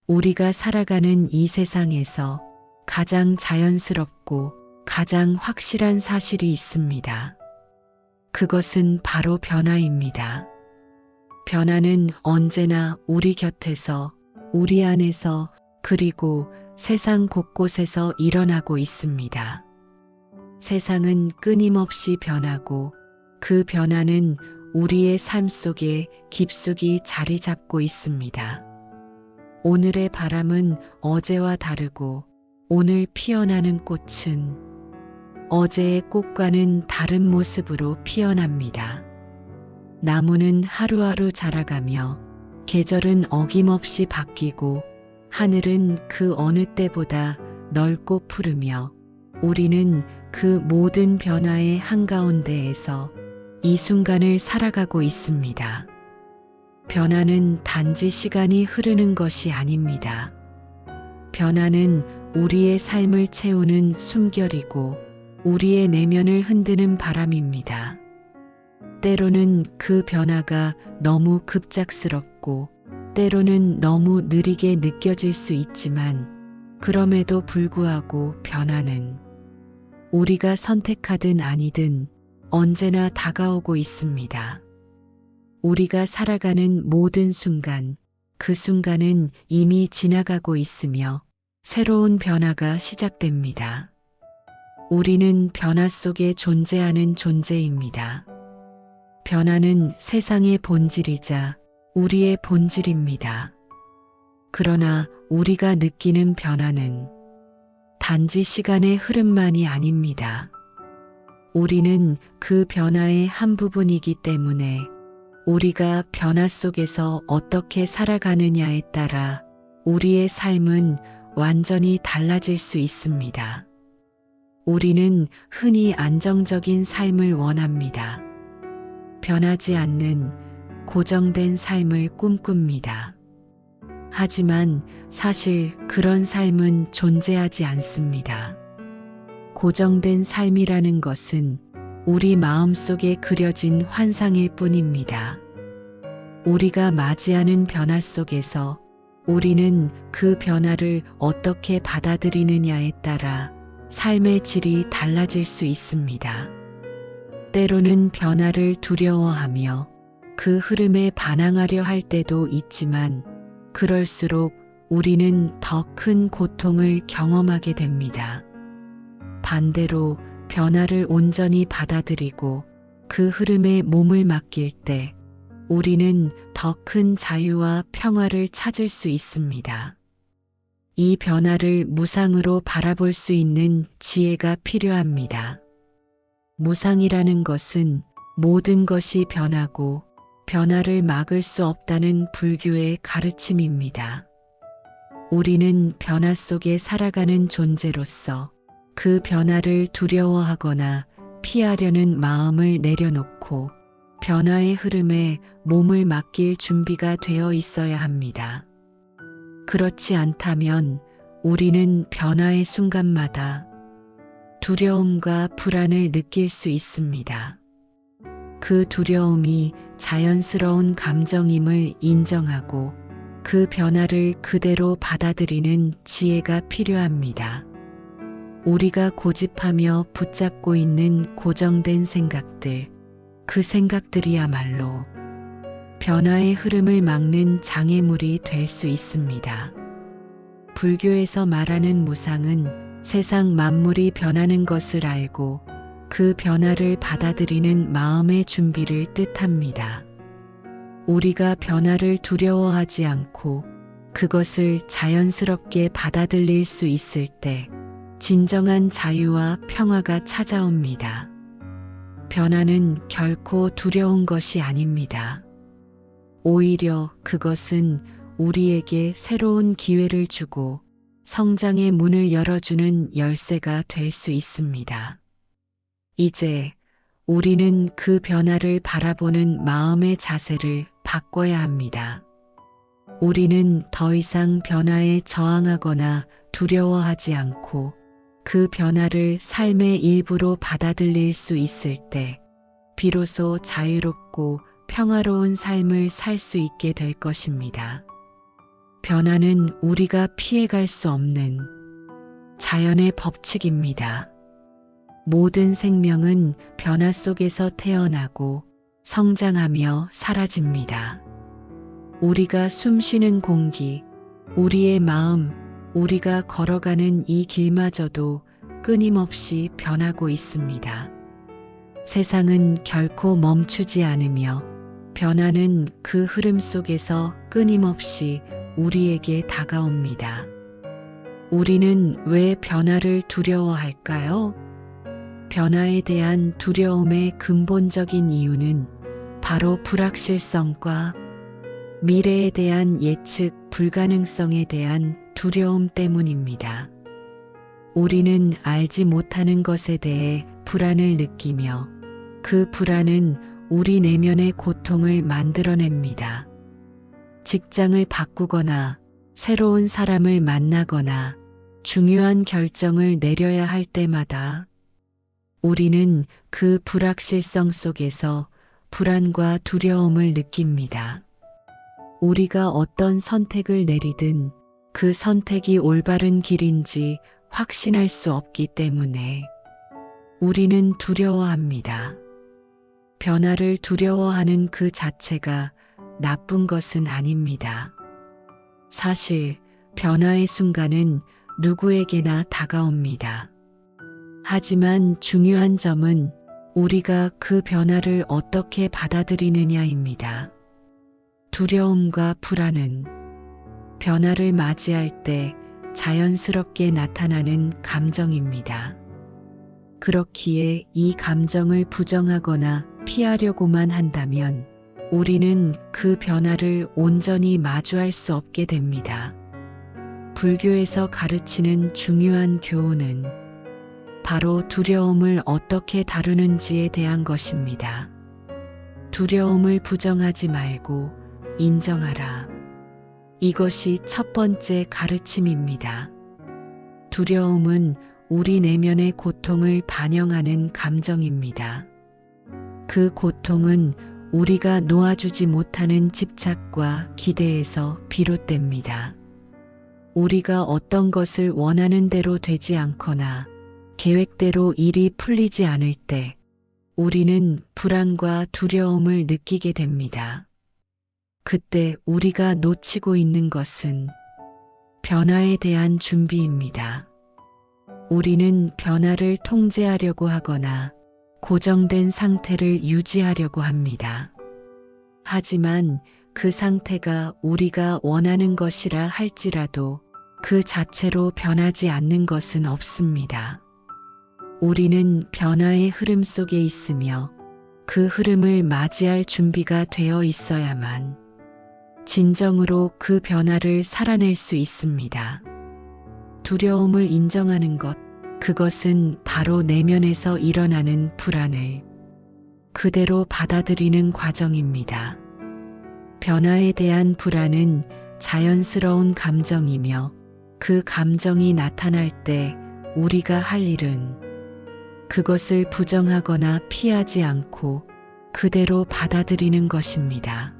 우리가 살아가는 이 세상에서 가장 자연스럽고 가장 확실한 사실이 있습니다. 그것은 바로 변화입니다. 변화는 언제나 우리 곁에서, 우리 안에서, 그리고 세상 곳곳에서 일어나고 있습니다. 세상은 끊임없이 변하고 그 변화는 우리의 삶 속에 깊숙이 자리 잡고 있습니다. 오늘의 바람은 어제와 다르고 오늘 피어나는 꽃은 어제의 꽃과는 다른 모습으로 피어납니다. 나무는 하루하루 자라가며 계절은 어김없이 바뀌고 하늘은 그 어느 때보다 넓고 푸르며 우리는 그 모든 변화의 한가운데에서 이 순간을 살아가고 있습니다. 변화는 단지 시간이 흐르는 것이 아닙니다. 변화는 우리의 삶을 채우는 숨결이고 우리의 내면을 흔드는 바람입니다. 때로는 그 변화가 너무 급작스럽고 때로는 너무 느리게 느껴질 수 있지만 그럼에도 불구하고 변화는 우리가 선택하든 아니든 언제나 다가오고 있습니다. 우리가 살아가는 모든 순간, 그 순간은 이미 지나가고 있으며 새로운 변화가 시작됩니다. 우리는 변화 속에 존재하는 존재입니다. 변화는 세상의 본질이자 우리의 본질입니다. 그러나 우리가 느끼는 변화는 단지 시간의 흐름만이 아닙니다. 우리는 그 변화의 한 부분이기 때문에 우리가 변화 속에서 어떻게 살아가느냐에 따라 우리의 삶은 완전히 달라질 수 있습니다. 우리는 흔히 안정적인 삶을 원합니다. 변하지 않는 고정된 삶을 꿈꿉니다. 하지만 사실 그런 삶은 존재하지 않습니다. 고정된 삶이라는 것은 우리 마음속에 그려진 환상일 뿐입니다. 우리가 맞이하는 변화 속에서 우리는 그 변화를 어떻게 받아들이느냐에 따라 삶의 질이 달라질 수 있습니다. 때로는 변화를 두려워하며 그 흐름에 반항하려 할 때도 있지만 그럴수록 우리는 더 큰 고통을 경험하게 됩니다. 반대로 변화를 온전히 받아들이고 그 흐름에 몸을 맡길 때 우리는 더 큰 자유와 평화를 찾을 수 있습니다. 이 변화를 무상으로 바라볼 수 있는 지혜가 필요합니다. 무상이라는 것은 모든 것이 변하고 변화를 막을 수 없다는 불교의 가르침입니다. 우리는 변화 속에 살아가는 존재로서 그 변화를 두려워하거나 피하려는 마음을 내려놓고 변화의 흐름에 몸을 맡길 준비가 되어 있어야 합니다. 그렇지 않다면 우리는 변화의 순간마다 두려움과 불안을 느낄 수 있습니다. 그 두려움이 자연스러운 감정임을 인정하고 그 변화를 그대로 받아들이는 지혜가 필요합니다. 우리가 고집하며 붙잡고 있는 고정된 생각들, 그 생각들이야말로 변화의 흐름을 막는 장애물이 될 수 있습니다. 불교에서 말하는 무상은 세상 만물이 변하는 것을 알고 그 변화를 받아들이는 마음의 준비를 뜻합니다. 우리가 변화를 두려워하지 않고 그것을 자연스럽게 받아들일 수 있을 때 진정한 자유와 평화가 찾아옵니다. 변화는 결코 두려운 것이 아닙니다. 오히려 그것은 우리에게 새로운 기회를 주고 성장의 문을 열어주는 열쇠가 될 수 있습니다. 이제 우리는 그 변화를 바라보는 마음의 자세를 바꿔야 합니다. 우리는 더 이상 변화에 저항하거나 두려워하지 않고 그 변화를 삶의 일부로 받아들일 수 있을 때 비로소 자유롭고 평화로운 삶을 살 수 있게 될 것입니다. 변화는 우리가 피해갈 수 없는 자연의 법칙입니다. 모든 생명은 변화 속에서 태어나고 성장하며 사라집니다. 우리가 숨쉬는 공기, 우리의 마음, 우리가 걸어가는 이 길마저도 끊임없이 변하고 있습니다. 세상은 결코 멈추지 않으며 변화는 그 흐름 속에서 끊임없이 우리에게 다가옵니다. 우리는 왜 변화를 두려워할까요? 변화에 대한 두려움의 근본적인 이유는 바로 불확실성과 미래에 대한 예측 불가능성에 대한 두려움 때문입니다. 우리는 알지 못하는 것에 대해 불안을 느끼며 그 불안은 우리 내면의 고통을 만들어냅니다. 직장을 바꾸거나 새로운 사람을 만나거나 중요한 결정을 내려야 할 때마다 우리는 그 불확실성 속에서 불안과 두려움을 느낍니다. 우리가 어떤 선택을 내리든 그 선택이 올바른 길인지 확신할 수 없기 때문에 우리는 두려워합니다. 변화를 두려워하는 그 자체가 나쁜 것은 아닙니다. 사실 변화의 순간은 누구에게나 다가옵니다. 하지만 중요한 점은 우리가 그 변화를 어떻게 받아들이느냐입니다. 두려움과 불안은 변화를 맞이할 때 자연스럽게 나타나는 감정입니다. 그렇기에 이 감정을 부정하거나 피하려고만 한다면 우리는 그 변화를 온전히 마주할 수 없게 됩니다. 불교에서 가르치는 중요한 교훈은 바로 두려움을 어떻게 다루는지에 대한 것입니다. 두려움을 부정하지 말고 인정하라. 이것이 첫 번째 가르침입니다. 두려움은 우리 내면의 고통을 반영하는 감정입니다. 그 고통은 우리가 놓아주지 못하는 집착과 기대에서 비롯됩니다. 우리가 어떤 것을 원하는 대로 되지 않거나 계획대로 일이 풀리지 않을 때 우리는 불안과 두려움을 느끼게 됩니다. 그때 우리가 놓치고 있는 것은 변화에 대한 준비입니다. 우리는 변화를 통제하려고 하거나 고정된 상태를 유지하려고 합니다. 하지만 그 상태가 우리가 원하는 것이라 할지라도 그 자체로 변하지 않는 것은 없습니다. 우리는 변화의 흐름 속에 있으며 그 흐름을 맞이할 준비가 되어 있어야만 진정으로 그 변화를 살아낼 수 있습니다. 두려움을 인정하는 것, 그것은 바로 내면에서 일어나는 불안을 그대로 받아들이는 과정입니다. 변화에 대한 불안은 자연스러운 감정이며 그 감정이 나타날 때 우리가 할 일은 그것을 부정하거나 피하지 않고 그대로 받아들이는 것입니다.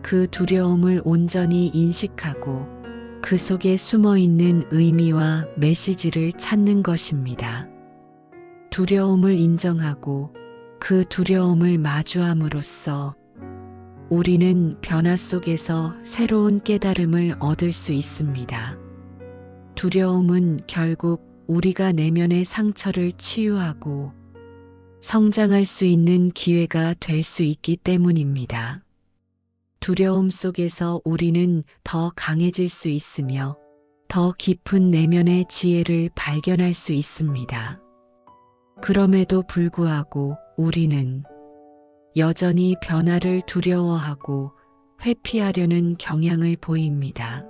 그 두려움을 온전히 인식하고 그 속에 숨어 있는 의미와 메시지를 찾는 것입니다. 두려움을 인정하고 그 두려움을 마주함으로써 우리는 변화 속에서 새로운 깨달음을 얻을 수 있습니다. 두려움은 결국 우리가 내면의 상처를 치유하고 성장할 수 있는 기회가 될 수 있기 때문입니다. 두려움 속에서 우리는 더 강해질 수 있으며 더 깊은 내면의 지혜를 발견할 수 있습니다. 그럼에도 불구하고 우리는 여전히 변화를 두려워하고 회피하려는 경향을 보입니다.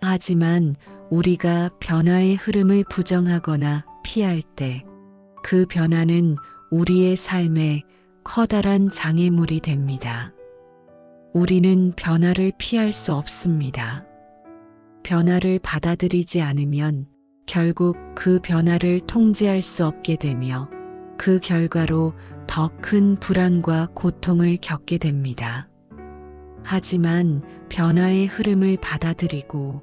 하지만 우리가 변화의 흐름을 부정하거나 피할 때 그 변화는 우리의 삶에 커다란 장애물이 됩니다. 우리는 변화를 피할 수 없습니다. 변화를 받아들이지 않으면 결국 그 변화를 통제할 수 없게 되며 그 결과로 더 큰 불안과 고통을 겪게 됩니다. 하지만 변화의 흐름을 받아들이고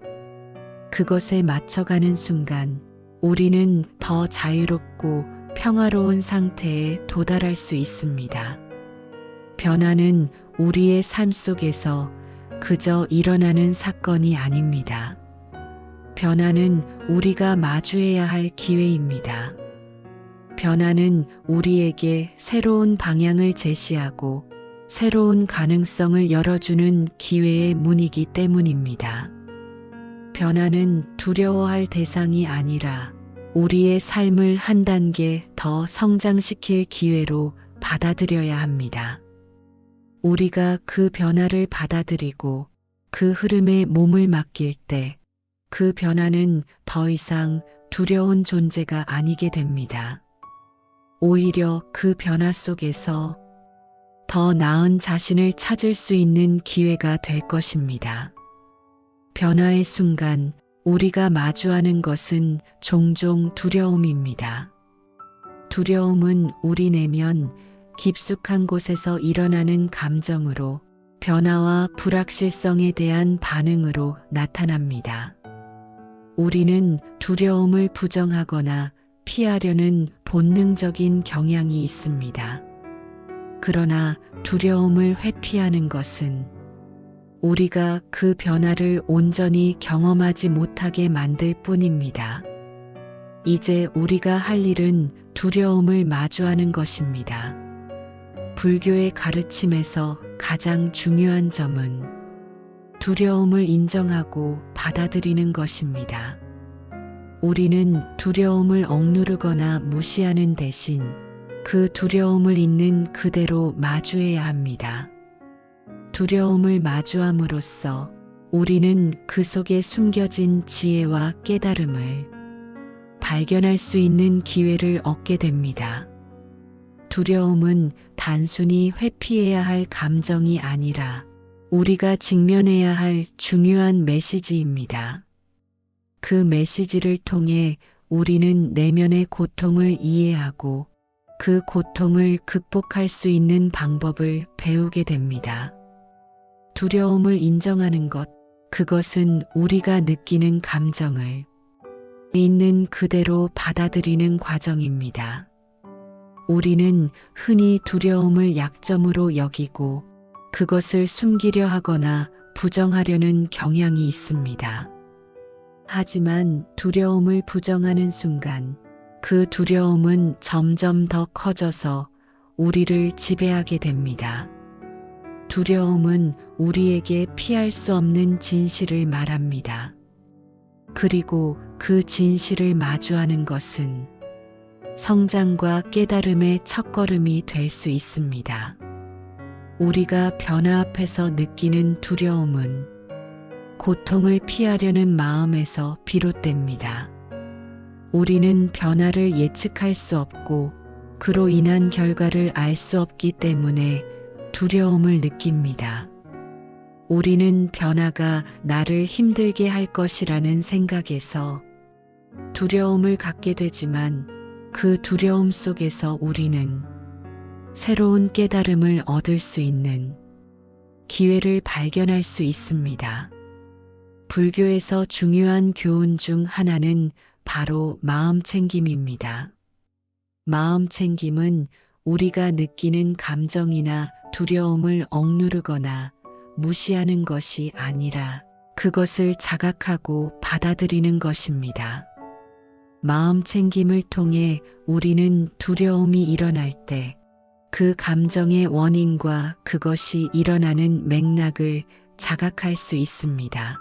그것에 맞춰가는 순간 우리는 더 자유롭고 평화로운 상태에 도달할 수 있습니다. 변화는 우리의 삶 속에서 그저 일어나는 사건이 아닙니다. 변화는 우리가 마주해야 할 기회입니다. 변화는 우리에게 새로운 방향을 제시하고 새로운 가능성을 열어주는 기회의 문이기 때문입니다. 변화는 두려워할 대상이 아니라 우리의 삶을 한 단계 더 성장시킬 기회로 받아들여야 합니다. 우리가 그 변화를 받아들이고 그 흐름에 몸을 맡길 때 그 변화는 더 이상 두려운 존재가 아니게 됩니다. 오히려 그 변화 속에서 더 나은 자신을 찾을 수 있는 기회가 될 것입니다. 변화의 순간 우리가 마주하는 것은 종종 두려움입니다. 두려움은 우리 내면 깊숙한 곳에서 일어나는 감정으로 변화와 불확실성에 대한 반응으로 나타납니다. 우리는 두려움을 부정하거나 피하려는 본능적인 경향이 있습니다. 그러나 두려움을 회피하는 것은 우리가 그 변화를 온전히 경험하지 못하게 만들 뿐입니다. 이제 우리가 할 일은 두려움을 마주하는 것입니다. 불교의 가르침에서 가장 중요한 점은 두려움을 인정하고 받아들이는 것입니다. 우리는 두려움을 억누르거나 무시하는 대신 그 두려움을 있는 그대로 마주해야 합니다. 두려움을 마주함으로써 우리는 그 속에 숨겨진 지혜와 깨달음을 발견할 수 있는 기회를 얻게 됩니다. 두려움은 단순히 회피해야 할 감정이 아니라 우리가 직면해야 할 중요한 메시지입니다. 그 메시지를 통해 우리는 내면의 고통을 이해하고 그 고통을 극복할 수 있는 방법을 배우게 됩니다. 두려움을 인정하는 것, 그것은 우리가 느끼는 감정을 있는 그대로 받아들이는 과정입니다. 우리는 흔히 두려움을 약점으로 여기고 그것을 숨기려 하거나 부정하려는 경향이 있습니다. 하지만 두려움을 부정하는 순간 그 두려움은 점점 더 커져서 우리를 지배하게 됩니다. 두려움은 우리에게 피할 수 없는 진실을 말합니다. 그리고 그 진실을 마주하는 것은 성장과 깨달음의 첫걸음이 될 수 있습니다. 우리가 변화 앞에서 느끼는 두려움은 고통을 피하려는 마음에서 비롯됩니다. 우리는 변화를 예측할 수 없고 그로 인한 결과를 알 수 없기 때문에 두려움을 느낍니다. 우리는 변화가 나를 힘들게 할 것이라는 생각에서 두려움을 갖게 되지만 그 두려움 속에서 우리는 새로운 깨달음을 얻을 수 있는 기회를 발견할 수 있습니다. 불교에서 중요한 교훈 중 하나는 바로 마음챙김입니다. 마음챙김은 우리가 느끼는 감정이나 두려움을 억누르거나 무시하는 것이 아니라 그것을 자각하고 받아들이는 것입니다. 마음챙김을 통해 우리는 두려움이 일어날 때 그 감정의 원인과 그것이 일어나는 맥락을 자각할 수 있습니다.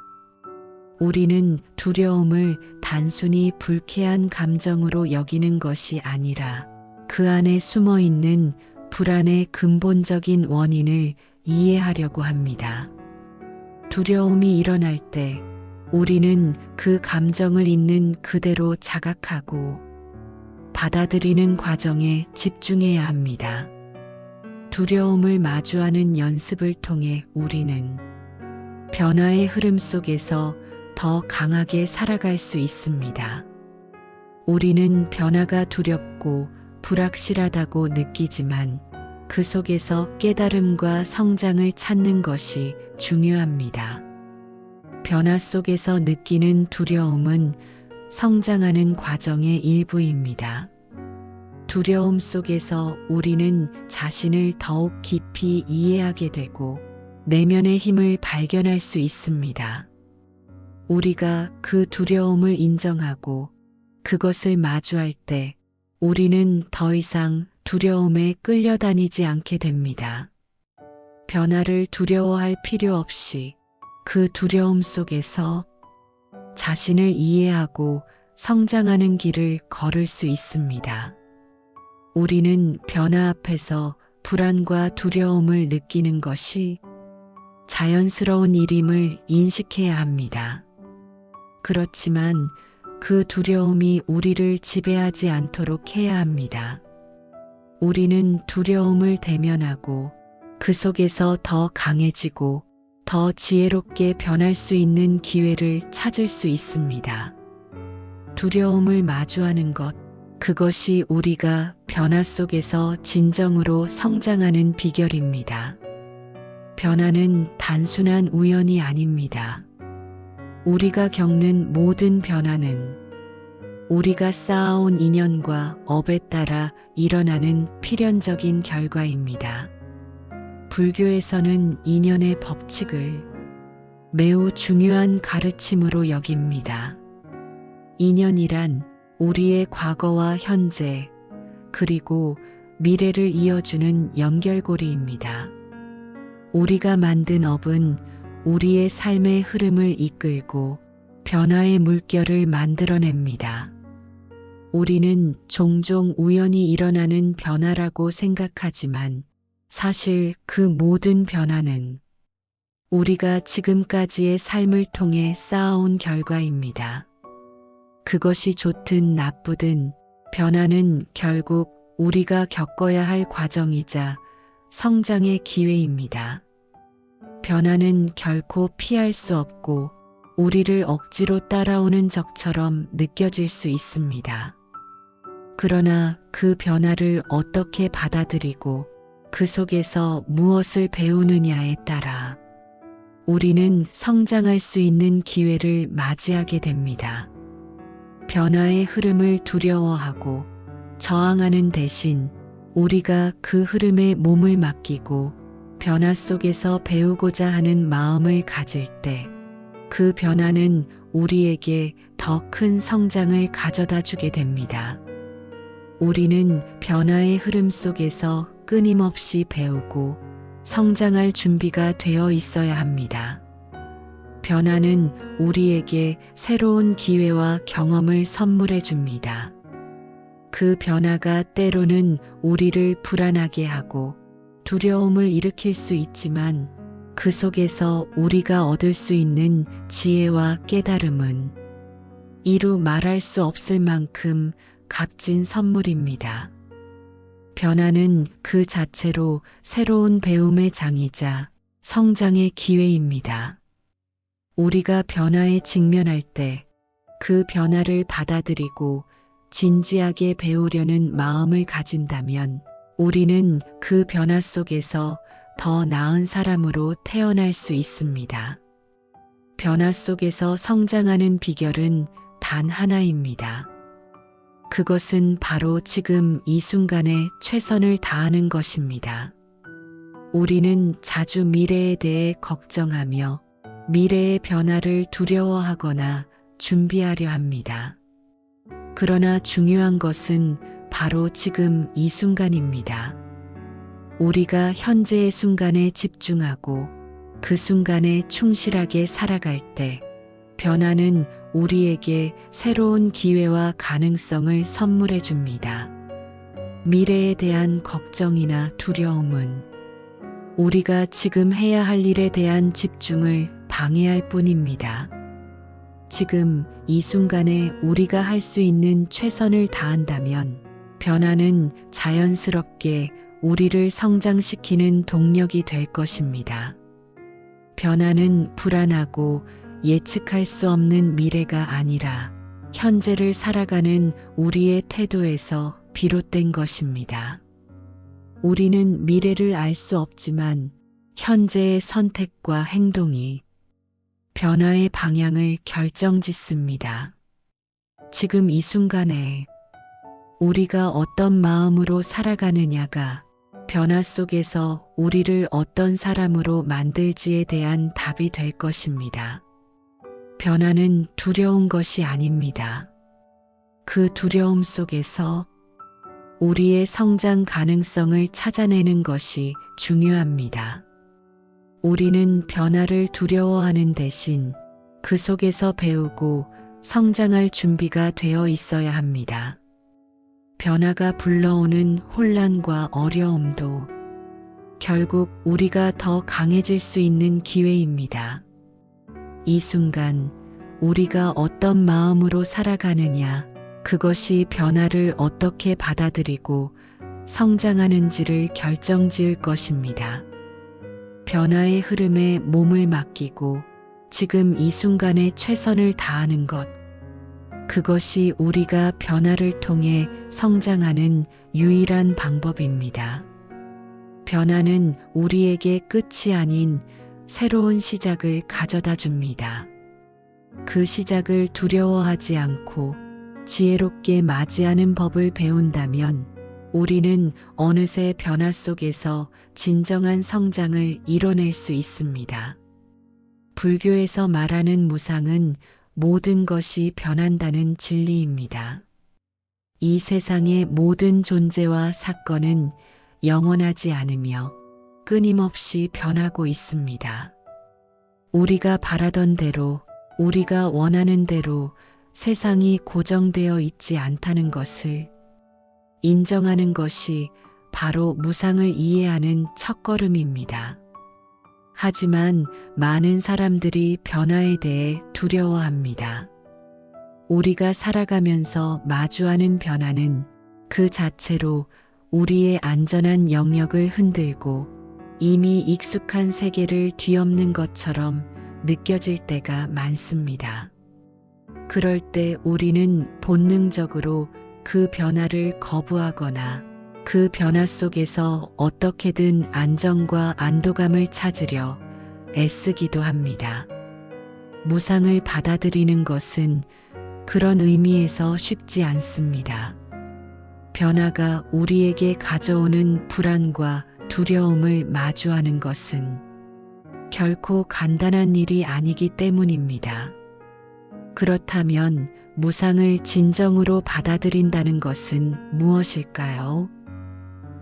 우리는 두려움을 단순히 불쾌한 감정으로 여기는 것이 아니라 그 안에 숨어 있는 불안의 근본적인 원인을 이해하려고 합니다. 두려움이 일어날 때 우리는 그 감정을 있는 그대로 자각하고 받아들이는 과정에 집중해야 합니다. 두려움을 마주하는 연습을 통해 우리는 변화의 흐름 속에서 더 강하게 살아갈 수 있습니다. 우리는 변화가 두렵고 불확실하다고 느끼지만 그 속에서 깨달음과 성장을 찾는 것이 중요합니다. 변화 속에서 느끼는 두려움은 성장하는 과정의 일부입니다. 두려움 속에서 우리는 자신을 더욱 깊이 이해하게 되고 내면의 힘을 발견할 수 있습니다. 우리가 그 두려움을 인정하고 그것을 마주할 때 우리는 더 이상 두려움에 끌려다니지 않게 됩니다. 변화를 두려워할 필요 없이 그 두려움 속에서 자신을 이해하고 성장하는 길을 걸을 수 있습니다. 우리는 변화 앞에서 불안과 두려움을 느끼는 것이 자연스러운 일임을 인식해야 합니다. 그렇지만 그 두려움이 우리를 지배하지 않도록 해야 합니다. 우리는 두려움을 대면하고 그 속에서 더 강해지고 더 지혜롭게 변할 수 있는 기회를 찾을 수 있습니다. 두려움을 마주하는 것, 그것이 우리가 변화 속에서 진정으로 성장하는 비결입니다. 변화는 단순한 우연이 아닙니다. 우리가 겪는 모든 변화는 우리가 쌓아온 인연과 업에 따라 일어나는 필연적인 결과입니다. 불교에서는 인연의 법칙을 매우 중요한 가르침으로 여깁니다. 인연이란 우리의 과거와 현재, 그리고 미래를 이어주는 연결고리입니다. 우리가 만든 업은 우리의 삶의 흐름을 이끌고 변화의 물결을 만들어냅니다. 우리는 종종 우연히 일어나는 변화라고 생각하지만 사실 그 모든 변화는 우리가 지금까지의 삶을 통해 쌓아온 결과입니다. 그것이 좋든 나쁘든 변화는 결국 우리가 겪어야 할 과정이자 성장의 기회입니다. 변화는 결코 피할 수 없고 우리를 억지로 따라오는 적처럼 느껴질 수 있습니다. 그러나 그 변화를 어떻게 받아들이고 그 속에서 무엇을 배우느냐에 따라 우리는 성장할 수 있는 기회를 맞이하게 됩니다. 변화의 흐름을 두려워하고 저항하는 대신 우리가 그 흐름에 몸을 맡기고 변화 속에서 배우고자 하는 마음을 가질 때 그 변화는 우리에게 더 큰 성장을 가져다 주게 됩니다. 우리는 변화의 흐름 속에서 끊임없이 배우고 성장할 준비가 되어 있어야 합니다. 변화는 우리에게 새로운 기회와 경험을 선물해 줍니다. 그 변화가 때로는 우리를 불안하게 하고 두려움을 일으킬 수 있지만 그 속에서 우리가 얻을 수 있는 지혜와 깨달음은 이루 말할 수 없을 만큼 값진 선물입니다. 변화는 그 자체로 새로운 배움의 장이자 성장의 기회입니다. 우리가 변화에 직면할 때 그 변화를 받아들이고 진지하게 배우려는 마음을 가진다면 우리는 그 변화 속에서 더 나은 사람으로 태어날 수 있습니다. 변화 속에서 성장하는 비결은 단 하나입니다. 그것은 바로 지금 이 순간에 최선을 다하는 것입니다. 우리는 자주 미래에 대해 걱정하며 미래의 변화를 두려워하거나 준비하려 합니다. 그러나 중요한 것은 바로 지금 이 순간입니다. 우리가 현재의 순간에 집중하고 그 순간에 충실하게 살아갈 때 변화는 우리에게 새로운 기회와 가능성을 선물해 줍니다. 미래에 대한 걱정이나 두려움은 우리가 지금 해야 할 일에 대한 집중을 방해할 뿐입니다. 지금 이 순간에 우리가 할 수 있는 최선을 다한다면 변화는 자연스럽게 우리를 성장시키는 동력이 될 것입니다. 변화는 불안하고 예측할 수 없는 미래가 아니라 현재를 살아가는 우리의 태도에서 비롯된 것입니다. 우리는 미래를 알 수 없지만 현재의 선택과 행동이 변화의 방향을 결정짓습니다. 지금 이 순간에 우리가 어떤 마음으로 살아가느냐가 변화 속에서 우리를 어떤 사람으로 만들지에 대한 답이 될 것입니다. 변화는 두려운 것이 아닙니다. 그 두려움 속에서 우리의 성장 가능성을 찾아내는 것이 중요합니다. 우리는 변화를 두려워하는 대신 그 속에서 배우고 성장할 준비가 되어 있어야 합니다. 변화가 불러오는 혼란과 어려움도 결국 우리가 더 강해질 수 있는 기회입니다. 이 순간 우리가 어떤 마음으로 살아가느냐, 그것이 변화를 어떻게 받아들이고 성장하는지를 결정지을 것입니다. 변화의 흐름에 몸을 맡기고 지금 이 순간에 최선을 다하는 것, 그것이 우리가 변화를 통해 성장하는 유일한 방법입니다. 변화는 우리에게 끝이 아닌 새로운 시작을 가져다 줍니다. 그 시작을 두려워하지 않고 지혜롭게 맞이하는 법을 배운다면 우리는 어느새 변화 속에서 진정한 성장을 이뤄낼 수 있습니다. 불교에서 말하는 무상은 모든 것이 변한다는 진리입니다. 이 세상의 모든 존재와 사건은 영원하지 않으며 끊임없이 변하고 있습니다. 우리가 바라던 대로, 우리가 원하는 대로 세상이 고정되어 있지 않다는 것을 인정하는 것이 바로 무상을 이해하는 첫걸음입니다. 하지만 많은 사람들이 변화에 대해 두려워합니다. 우리가 살아가면서 마주하는 변화는 그 자체로 우리의 안전한 영역을 흔들고 이미 익숙한 세계를 뒤엎는 것처럼 느껴질 때가 많습니다. 그럴 때 우리는 본능적으로 그 변화를 거부하거나 그 변화 속에서 어떻게든 안정과 안도감을 찾으려 애쓰기도 합니다. 무상을 받아들이는 것은 그런 의미에서 쉽지 않습니다. 변화가 우리에게 가져오는 불안과 두려움을 마주하는 것은 결코 간단한 일이 아니기 때문입니다. 그렇다면 무상을 진정으로 받아들인다는 것은 무엇일까요?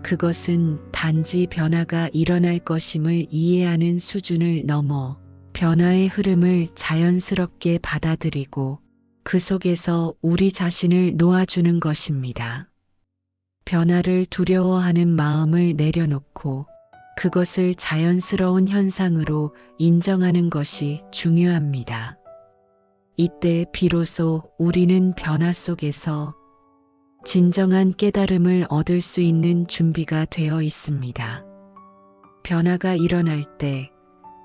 그것은 단지 변화가 일어날 것임을 이해하는 수준을 넘어 변화의 흐름을 자연스럽게 받아들이고 그 속에서 우리 자신을 놓아주는 것입니다. 변화를 두려워하는 마음을 내려놓고 그것을 자연스러운 현상으로 인정하는 것이 중요합니다. 이때 비로소 우리는 변화 속에서 진정한 깨달음을 얻을 수 있는 준비가 되어 있습니다. 변화가 일어날 때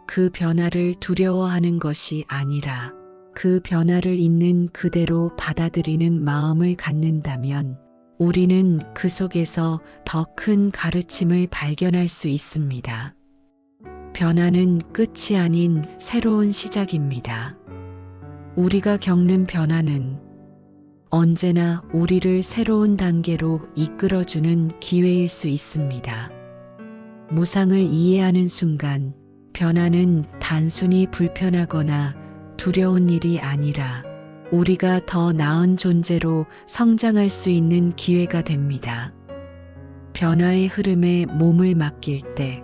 그 변화를 두려워하는 것이 아니라 그 변화를 있는 그대로 받아들이는 마음을 갖는다면 우리는 그 속에서 더 큰 가르침을 발견할 수 있습니다. 변화는 끝이 아닌 새로운 시작입니다. 우리가 겪는 변화는 언제나 우리를 새로운 단계로 이끌어주는 기회일 수 있습니다. 무상을 이해하는 순간 변화는 단순히 불편하거나 두려운 일이 아니라 우리가 더 나은 존재로 성장할 수 있는 기회가 됩니다. 변화의 흐름에 몸을 맡길 때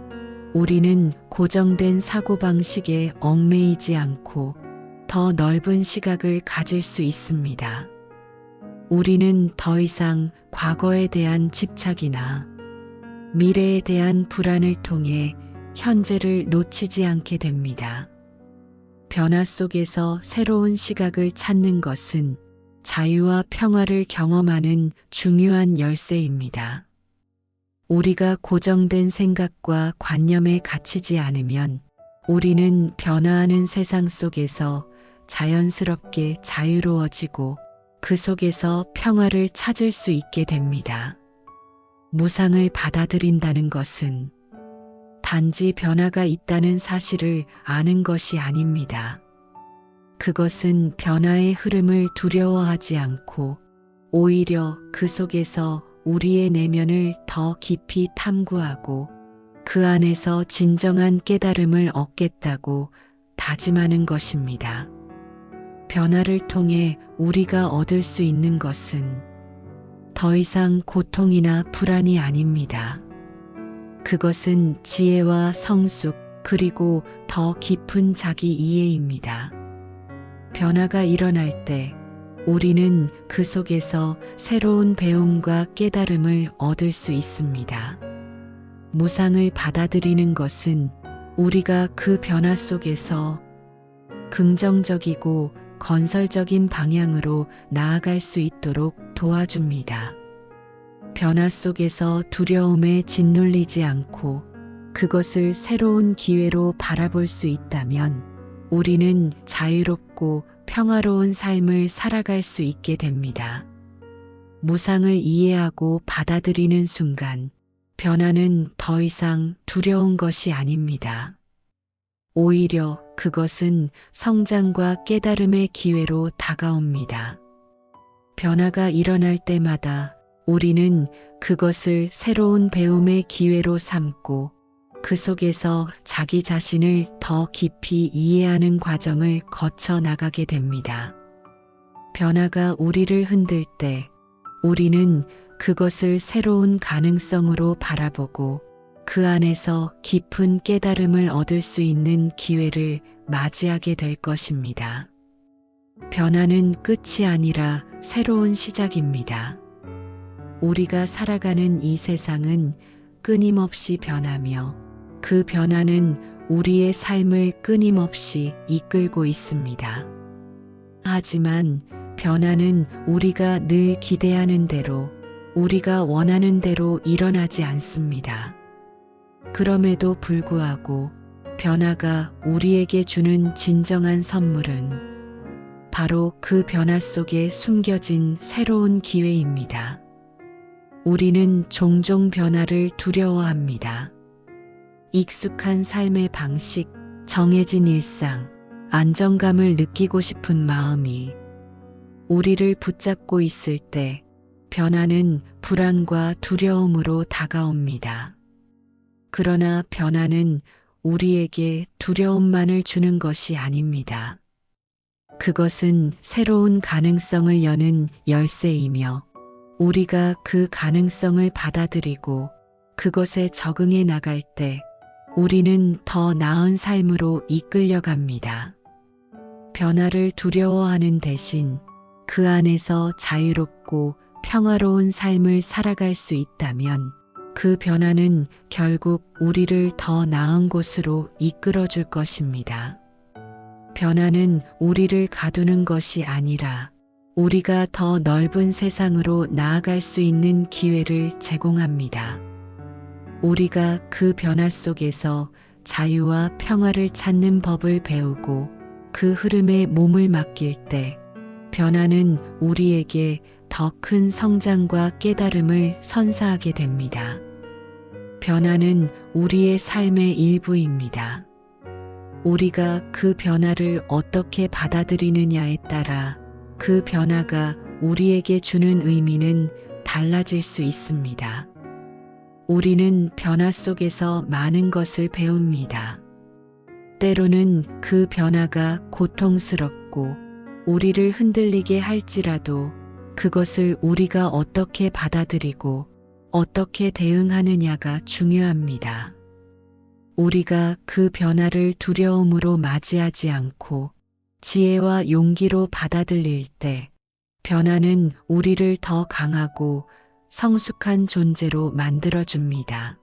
우리는 고정된 사고방식에 얽매이지 않고 더 넓은 시각을 가질 수 있습니다. 우리는 더 이상 과거에 대한 집착이나 미래에 대한 불안을 통해 현재를 놓치지 않게 됩니다. 변화 속에서 새로운 시각을 찾는 것은 자유와 평화를 경험하는 중요한 열쇠입니다. 우리가 고정된 생각과 관념에 갇히지 않으면 우리는 변화하는 세상 속에서 자연스럽게 자유로워지고 그 속에서 평화를 찾을 수 있게 됩니다. 무상을 받아들인다는 것은 단지 변화가 있다는 사실을 아는 것이 아닙니다. 그것은 변화의 흐름을 두려워하지 않고 오히려 그 속에서 우리의 내면을 더 깊이 탐구하고 그 안에서 진정한 깨달음을 얻겠다고 다짐하는 것입니다. 변화를 통해 우리가 얻을 수 있는 것은 더 이상 고통이나 불안이 아닙니다. 그것은 지혜와 성숙 그리고 더 깊은 자기 이해입니다. 변화가 일어날 때 우리는 그 속에서 새로운 배움과 깨달음을 얻을 수 있습니다. 무상을 받아들이는 것은 우리가 그 변화 속에서 긍정적이고 건설적인 방향으로 나아갈 수 있도록 도와줍니다. 변화 속에서 두려움에 짓눌리지 않고 그것을 새로운 기회로 바라볼 수 있다면 우리는 자유롭고 평화로운 삶을 살아갈 수 있게 됩니다. 무상을 이해하고 받아들이는 순간 변화는 더 이상 두려운 것이 아닙니다. 오히려 그것은 성장과 깨달음의 기회로 다가옵니다. 변화가 일어날 때마다 우리는 그것을 새로운 배움의 기회로 삼고 그 속에서 자기 자신을 더 깊이 이해하는 과정을 거쳐 나가게 됩니다. 변화가 우리를 흔들 때 우리는 그것을 새로운 가능성으로 바라보고 그 안에서 깊은 깨달음을 얻을 수 있는 기회를 맞이하게 될 것입니다. 변화는 끝이 아니라 새로운 시작입니다. 우리가 살아가는 이 세상은 끊임없이 변하며 그 변화는 우리의 삶을 끊임없이 이끌고 있습니다. 하지만 변화는 우리가 늘 기대하는 대로, 우리가 원하는 대로 일어나지 않습니다. 그럼에도 불구하고 변화가 우리에게 주는 진정한 선물은 바로 그 변화 속에 숨겨진 새로운 기회입니다. 우리는 종종 변화를 두려워합니다. 익숙한 삶의 방식, 정해진 일상, 안정감을 느끼고 싶은 마음이 우리를 붙잡고 있을 때 변화는 불안과 두려움으로 다가옵니다. 그러나 변화는 우리에게 두려움만을 주는 것이 아닙니다. 그것은 새로운 가능성을 여는 열쇠이며 우리가 그 가능성을 받아들이고 그것에 적응해 나갈 때 우리는 더 나은 삶으로 이끌려갑니다. 변화를 두려워하는 대신 그 안에서 자유롭고 평화로운 삶을 살아갈 수 있다면 그 변화는 결국 우리를 더 나은 곳으로 이끌어 줄 것입니다. 변화는 우리를 가두는 것이 아니라 우리가 더 넓은 세상으로 나아갈 수 있는 기회를 제공합니다. 우리가 그 변화 속에서 자유와 평화를 찾는 법을 배우고 그 흐름에 몸을 맡길 때 변화는 우리에게 더 큰 성장과 깨달음을 선사하게 됩니다. 변화는 우리의 삶의 일부입니다. 우리가 그 변화를 어떻게 받아들이느냐에 따라 그 변화가 우리에게 주는 의미는 달라질 수 있습니다. 우리는 변화 속에서 많은 것을 배웁니다. 때로는 그 변화가 고통스럽고 우리를 흔들리게 할지라도 그것을 우리가 어떻게 받아들이고 어떻게 대응하느냐가 중요합니다. 우리가 그 변화를 두려움으로 맞이하지 않고 지혜와 용기로 받아들일 때 변화는 우리를 더 강하고 성숙한 존재로 만들어줍니다.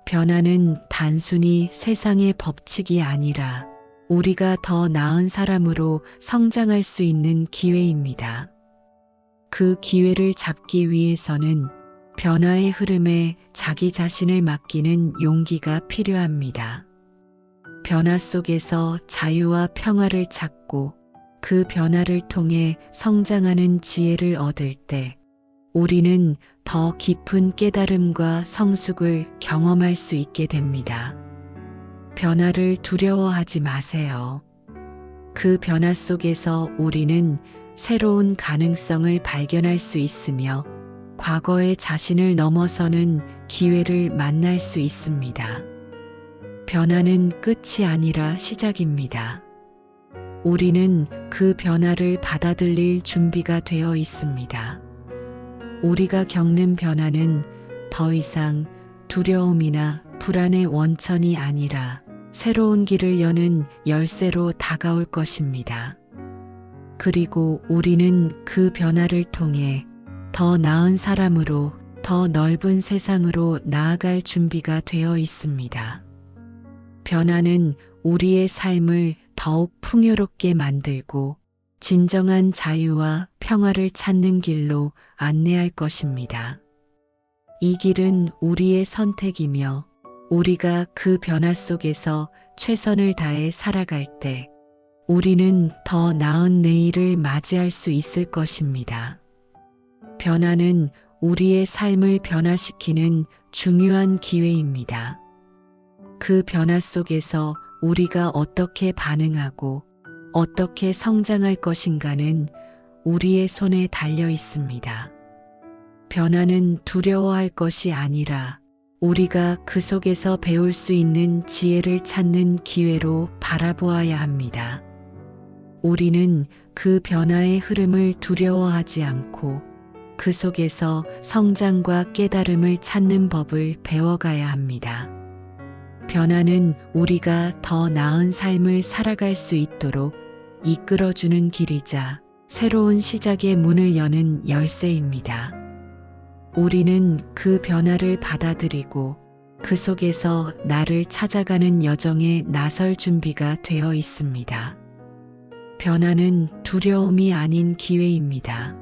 변화는 단순히 세상의 법칙이 아니라 우리가 더 나은 사람으로 성장할 수 있는 기회입니다. 그 기회를 잡기 위해서는 변화의 흐름에 자기 자신을 맡기는 용기가 필요합니다. 변화 속에서 자유와 평화를 찾고 그 변화를 통해 성장하는 지혜를 얻을 때 우리는 더 깊은 깨달음과 성숙을 경험할 수 있게 됩니다. 변화를 두려워하지 마세요. 그 변화 속에서 우리는 새로운 가능성을 발견할 수 있으며 과거의 자신을 넘어서는 기회를 만날 수 있습니다. 변화는 끝이 아니라 시작입니다. 우리는 그 변화를 받아들일 준비가 되어 있습니다. 우리가 겪는 변화는 더 이상 두려움이나 불안의 원천이 아니라 새로운 길을 여는 열쇠로 다가올 것입니다. 그리고 우리는 그 변화를 통해 더 나은 사람으로, 더 넓은 세상으로 나아갈 준비가 되어 있습니다. 변화는 우리의 삶을 더욱 풍요롭게 만들고 진정한 자유와 평화를 찾는 길로 안내할 것입니다. 이 길은 우리의 선택이며 우리가 그 변화 속에서 최선을 다해 살아갈 때 우리는 더 나은 내일을 맞이할 수 있을 것입니다. 변화는 우리의 삶을 변화시키는 중요한 기회입니다. 그 변화 속에서 우리가 어떻게 반응하고 어떻게 성장할 것인가는 우리의 손에 달려 있습니다. 변화는 두려워할 것이 아니라 우리가 그 속에서 배울 수 있는 지혜를 찾는 기회로 바라보아야 합니다. 우리는 그 변화의 흐름을 두려워하지 않고 그 속에서 성장과 깨달음을 찾는 법을 배워가야 합니다. 변화는 우리가 더 나은 삶을 살아갈 수 있도록 이끌어주는 길이자 새로운 시작의 문을 여는 열쇠입니다. 우리는 그 변화를 받아들이고 그 속에서 나를 찾아가는 여정에 나설 준비가 되어 있습니다. 변화는 두려움이 아닌 기회입니다.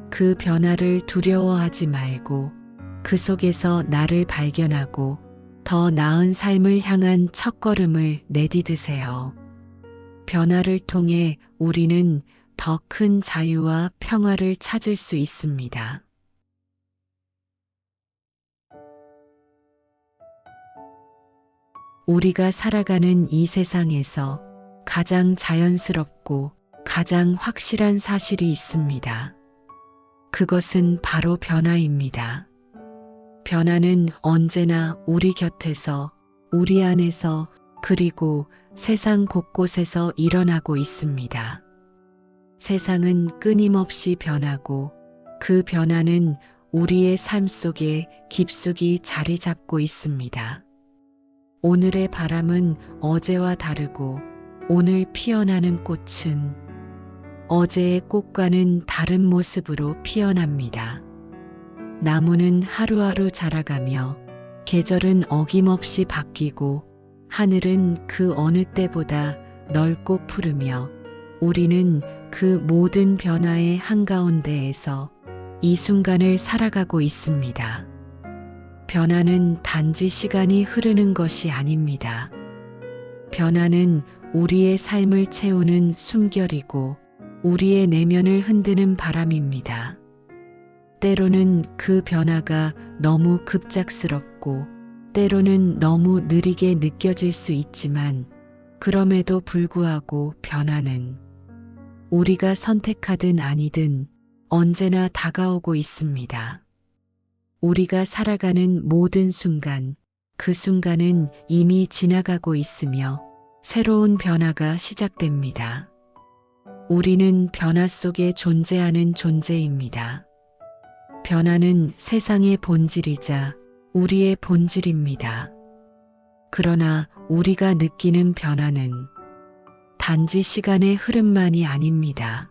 그 변화를 두려워하지 말고 그 속에서 나를 발견하고 더 나은 삶을 향한 첫걸음을 내디드세요. 변화를 통해 우리는 더 큰 자유와 평화를 찾을 수 있습니다. 우리가 살아가는 이 세상에서 가장 자연스럽고 가장 확실한 사실이 있습니다. 그것은 바로 변화입니다. 변화는 언제나 우리 곁에서, 우리 안에서, 그리고 세상 곳곳에서 일어나고 있습니다. 세상은 끊임없이 변하고 그 변화는 우리의 삶 속에 깊숙이 자리 잡고 있습니다. 오늘의 바람은 어제와 다르고 오늘 피어나는 꽃은 어제의 꽃과는 다른 모습으로 피어납니다. 나무는 하루하루 자라가며 계절은 어김없이 바뀌고 하늘은 그 어느 때보다 넓고 푸르며 우리는 그 모든 변화의 한가운데에서 이 순간을 살아가고 있습니다. 변화는 단지 시간이 흐르는 것이 아닙니다. 변화는 우리의 삶을 채우는 숨결이고 우리의 내면을 흔드는 바람입니다. 때로는 그 변화가 너무 급작스럽고 때로는 너무 느리게 느껴질 수 있지만 그럼에도 불구하고 변화는 우리가 선택하든 아니든 언제나 다가오고 있습니다. 우리가 살아가는 모든 순간, 그 순간은 이미 지나가고 있으며 새로운 변화가 시작됩니다. 우리는 변화 속에 존재하는 존재입니다. 변화는 세상의 본질이자 우리의 본질입니다. 그러나 우리가 느끼는 변화는 단지 시간의 흐름만이 아닙니다.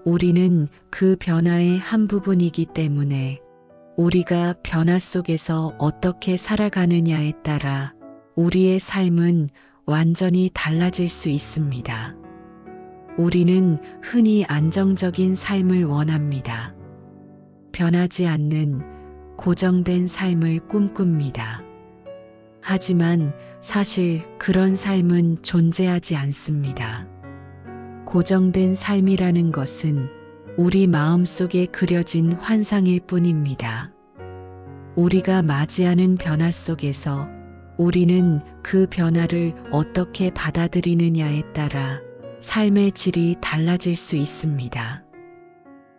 우리는 그 변화의 한 부분이기 때문에 우리가 변화 속에서 어떻게 살아가느냐에 따라 우리의 삶은 완전히 달라질 수 있습니다. 우리는 흔히 안정적인 삶을 원합니다. 변하지 않는 고정된 삶을 꿈꿉니다. 하지만 사실 그런 삶은 존재하지 않습니다. 고정된 삶이라는 것은 우리 마음속에 그려진 환상일 뿐입니다. 우리가 맞이하는 변화 속에서 우리는 그 변화를 어떻게 받아들이느냐에 따라 삶의 질이 달라질 수 있습니다.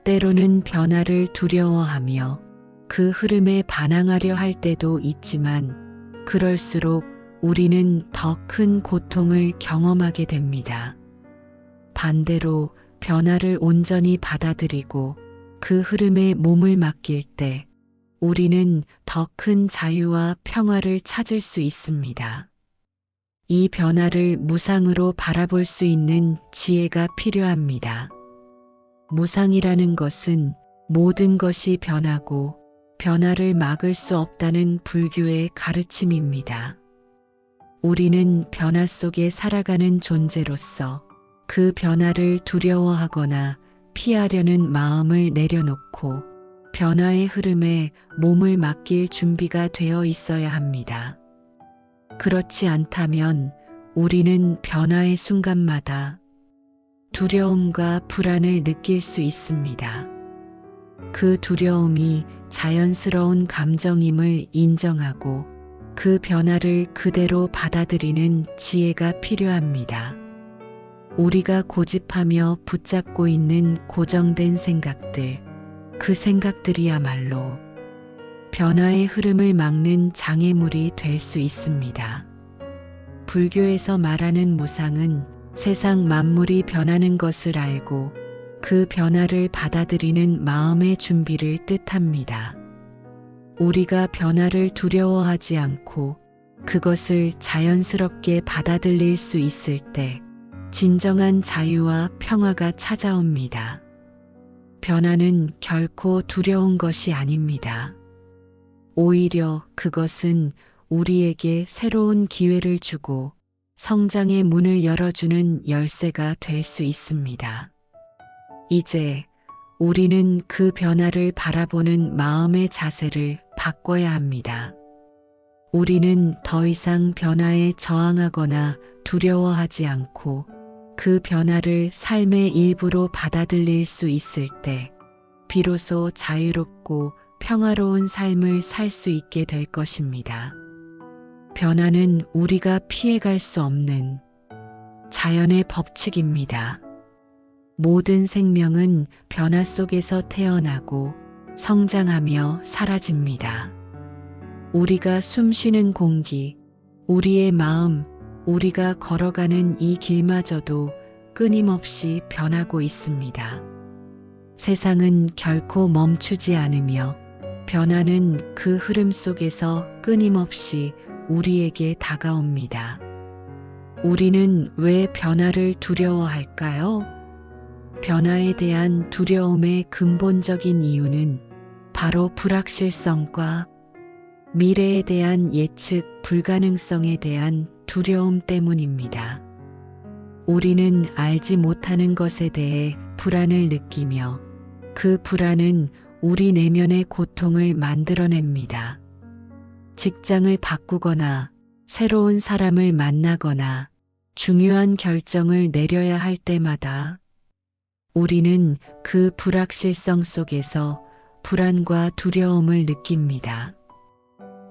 때로는 변화를 두려워하며 그 흐름에 반항하려 할 때도 있지만 그럴수록 우리는 더 큰 고통을 경험하게 됩니다. 반대로 변화를 온전히 받아들이고 그 흐름에 몸을 맡길 때 우리는 더 큰 자유와 평화를 찾을 수 있습니다. 이 변화를 무상으로 바라볼 수 있는 지혜가 필요합니다. 무상이라는 것은 모든 것이 변하고 변화를 막을 수 없다는 불교의 가르침입니다. 우리는 변화 속에 살아가는 존재로서 그 변화를 두려워하거나 피하려는 마음을 내려놓고 변화의 흐름에 몸을 맡길 준비가 되어 있어야 합니다. 그렇지 않다면 우리는 변화의 순간마다 두려움과 불안을 느낄 수 있습니다. 그 두려움이 자연스러운 감정임을 인정하고 그 변화를 그대로 받아들이는 지혜가 필요합니다. 우리가 고집하며 붙잡고 있는 고정된 생각들, 그 생각들이야말로 변화의 흐름을 막는 장애물이 될 수 있습니다. 불교에서 말하는 무상은 세상 만물이 변하는 것을 알고 그 변화를 받아들이는 마음의 준비를 뜻합니다. 우리가 변화를 두려워하지 않고 그것을 자연스럽게 받아들일 수 있을 때 진정한 자유와 평화가 찾아옵니다. 변화는 결코 두려운 것이 아닙니다. 오히려 그것은 우리에게 새로운 기회를 주고 성장의 문을 열어주는 열쇠가 될 수 있습니다. 이제 우리는 그 변화를 바라보는 마음의 자세를 바꿔야 합니다. 우리는 더 이상 변화에 저항하거나 두려워하지 않고 그 변화를 삶의 일부로 받아들일 수 있을 때 비로소 자유롭고 평화로운 삶을 살 수 있게 될 것입니다. 변화는 우리가 피해갈 수 없는 자연의 법칙입니다. 모든 생명은 변화 속에서 태어나고 성장하며 사라집니다. 우리가 숨쉬는 공기, 우리의 마음, 우리가 걸어가는 이 길마저도 끊임없이 변하고 있습니다. 세상은 결코 멈추지 않으며 변화는 그 흐름 속에서 끊임없이 우리에게 다가옵니다. 우리는 왜 변화를 두려워할까요? 변화에 대한 두려움의 근본적인 이유는 바로 불확실성과 미래에 대한 예측 불가능성에 대한 두려움 때문입니다. 우리는 알지 못하는 것에 대해 불안을 느끼며 그 불안은 우리 내면의 고통을 만들어냅니다. 직장을 바꾸거나 새로운 사람을 만나거나 중요한 결정을 내려야 할 때마다 우리는 그 불확실성 속에서 불안과 두려움을 느낍니다.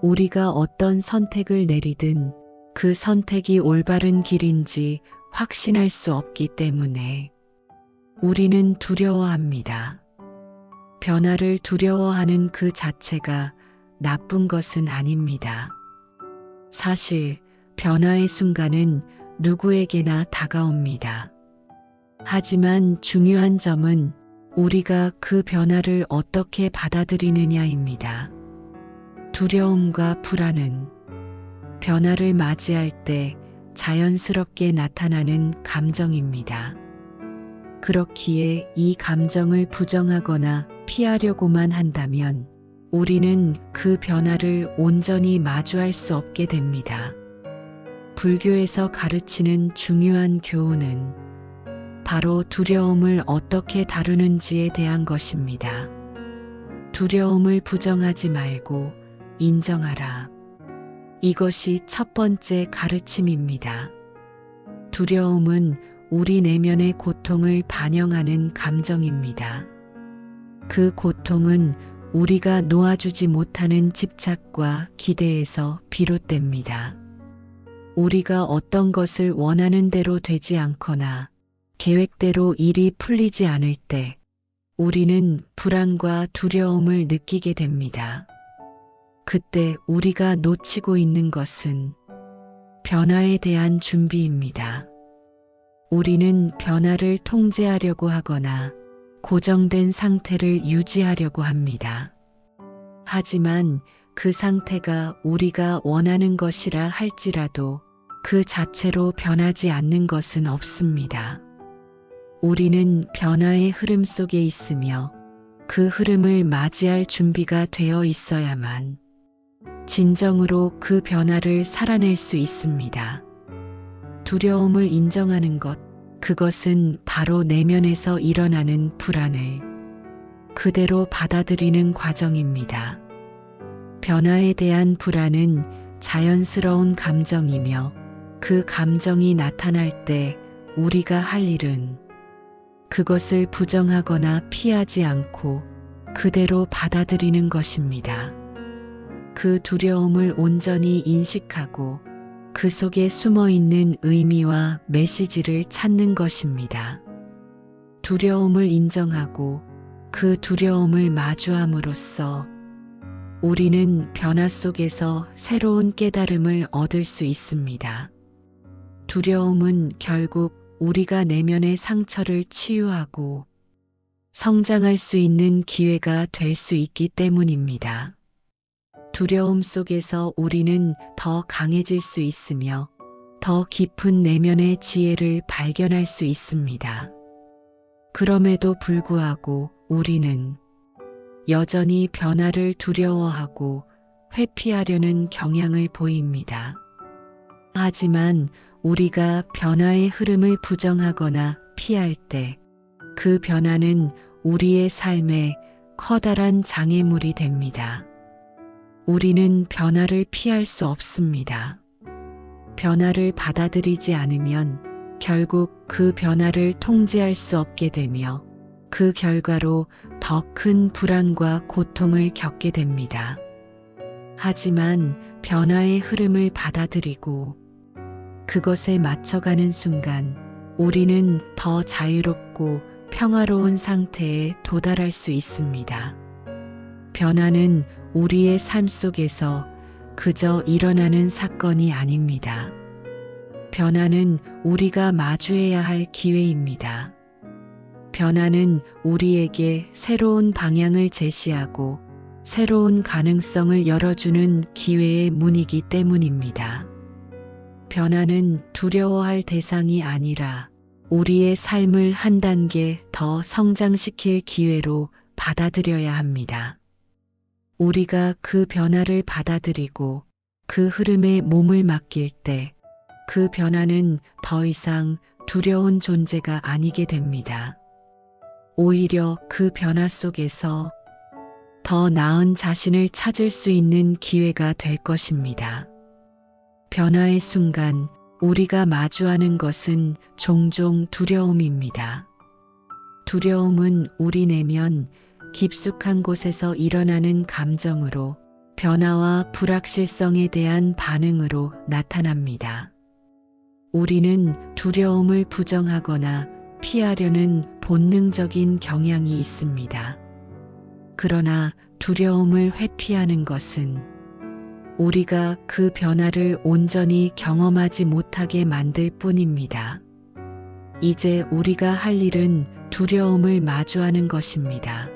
우리가 어떤 선택을 내리든 그 선택이 올바른 길인지 확신할 수 없기 때문에 우리는 두려워합니다. 변화를 두려워하는 그 자체가 나쁜 것은 아닙니다. 사실 변화의 순간은 누구에게나 다가옵니다. 하지만 중요한 점은 우리가 그 변화를 어떻게 받아들이느냐입니다. 두려움과 불안은 변화를 맞이할 때 자연스럽게 나타나는 감정입니다. 그렇기에 이 감정을 부정하거나 피하려고만 한다면 우리는 그 변화를 온전히 마주할 수 없게 됩니다. 불교에서 가르치는 중요한 교훈은 바로 두려움을 어떻게 다루는지에 대한 것입니다. 두려움을 부정하지 말고 인정하라. 이것이 첫 번째 가르침입니다. 두려움은 우리 내면의 고통을 반영하는 감정입니다. 그 고통은 우리가 놓아주지 못하는 집착과 기대에서 비롯됩니다. 우리가 어떤 것을 원하는 대로 되지 않거나 계획대로 일이 풀리지 않을 때 우리는 불안과 두려움을 느끼게 됩니다. 그때 우리가 놓치고 있는 것은 변화에 대한 준비입니다. 우리는 변화를 통제하려고 하거나 고정된 상태를 유지하려고 합니다. 하지만 그 상태가 우리가 원하는 것이라 할지라도 그 자체로 변하지 않는 것은 없습니다. 우리는 변화의 흐름 속에 있으며 그 흐름을 맞이할 준비가 되어 있어야만 진정으로 그 변화를 살아낼 수 있습니다. 두려움을 인정하는 것, 그것은 바로 내면에서 일어나는 불안을 그대로 받아들이는 과정입니다. 변화에 대한 불안은 자연스러운 감정이며 그 감정이 나타날 때 우리가 할 일은 그것을 부정하거나 피하지 않고 그대로 받아들이는 것입니다. 그 두려움을 온전히 인식하고 그 속에 숨어 있는 의미와 메시지를 찾는 것입니다. 두려움을 인정하고 그 두려움을 마주함으로써 우리는 변화 속에서 새로운 깨달음을 얻을 수 있습니다. 두려움은 결국 우리가 내면의 상처를 치유하고 성장할 수 있는 기회가 될 수 있기 때문입니다. 두려움 속에서 우리는 더 강해질 수 있으며 더 깊은 내면의 지혜를 발견할 수 있습니다. 그럼에도 불구하고 우리는 여전히 변화를 두려워하고 회피하려는 경향을 보입니다. 하지만 우리가 변화의 흐름을 부정하거나 피할 때 그 변화는 우리의 삶에 커다란 장애물이 됩니다. 우리는 변화를 피할 수 없습니다. 변화를 받아들이지 않으면 결국 그 변화를 통제할 수 없게 되며 그 결과로 더 큰 불안과 고통을 겪게 됩니다. 하지만 변화의 흐름을 받아들이고 그것에 맞춰가는 순간 우리는 더 자유롭고 평화로운 상태에 도달할 수 있습니다. 변화는 우리의 삶 속에서 그저 일어나는 사건이 아닙니다. 변화는 우리가 마주해야 할 기회입니다. 변화는 우리에게 새로운 방향을 제시하고 새로운 가능성을 열어주는 기회의 문이기 때문입니다. 변화는 두려워할 대상이 아니라 우리의 삶을 한 단계 더 성장시킬 기회로 받아들여야 합니다. 우리가 그 변화를 받아들이고 그 흐름에 몸을 맡길 때 그 변화는 더 이상 두려운 존재가 아니게 됩니다. 오히려 그 변화 속에서 더 나은 자신을 찾을 수 있는 기회가 될 것입니다. 변화의 순간 우리가 마주하는 것은 종종 두려움입니다. 두려움은 우리 내면 깊숙한 곳에서 일어나는 감정으로 변화와 불확실성에 대한 반응으로 나타납니다. 우리는 두려움을 부정하거나 피하려는 본능적인 경향이 있습니다. 그러나 두려움을 회피하는 것은 우리가 그 변화를 온전히 경험하지 못하게 만들 뿐입니다. 이제 우리가 할 일은 두려움을 마주하는 것입니다.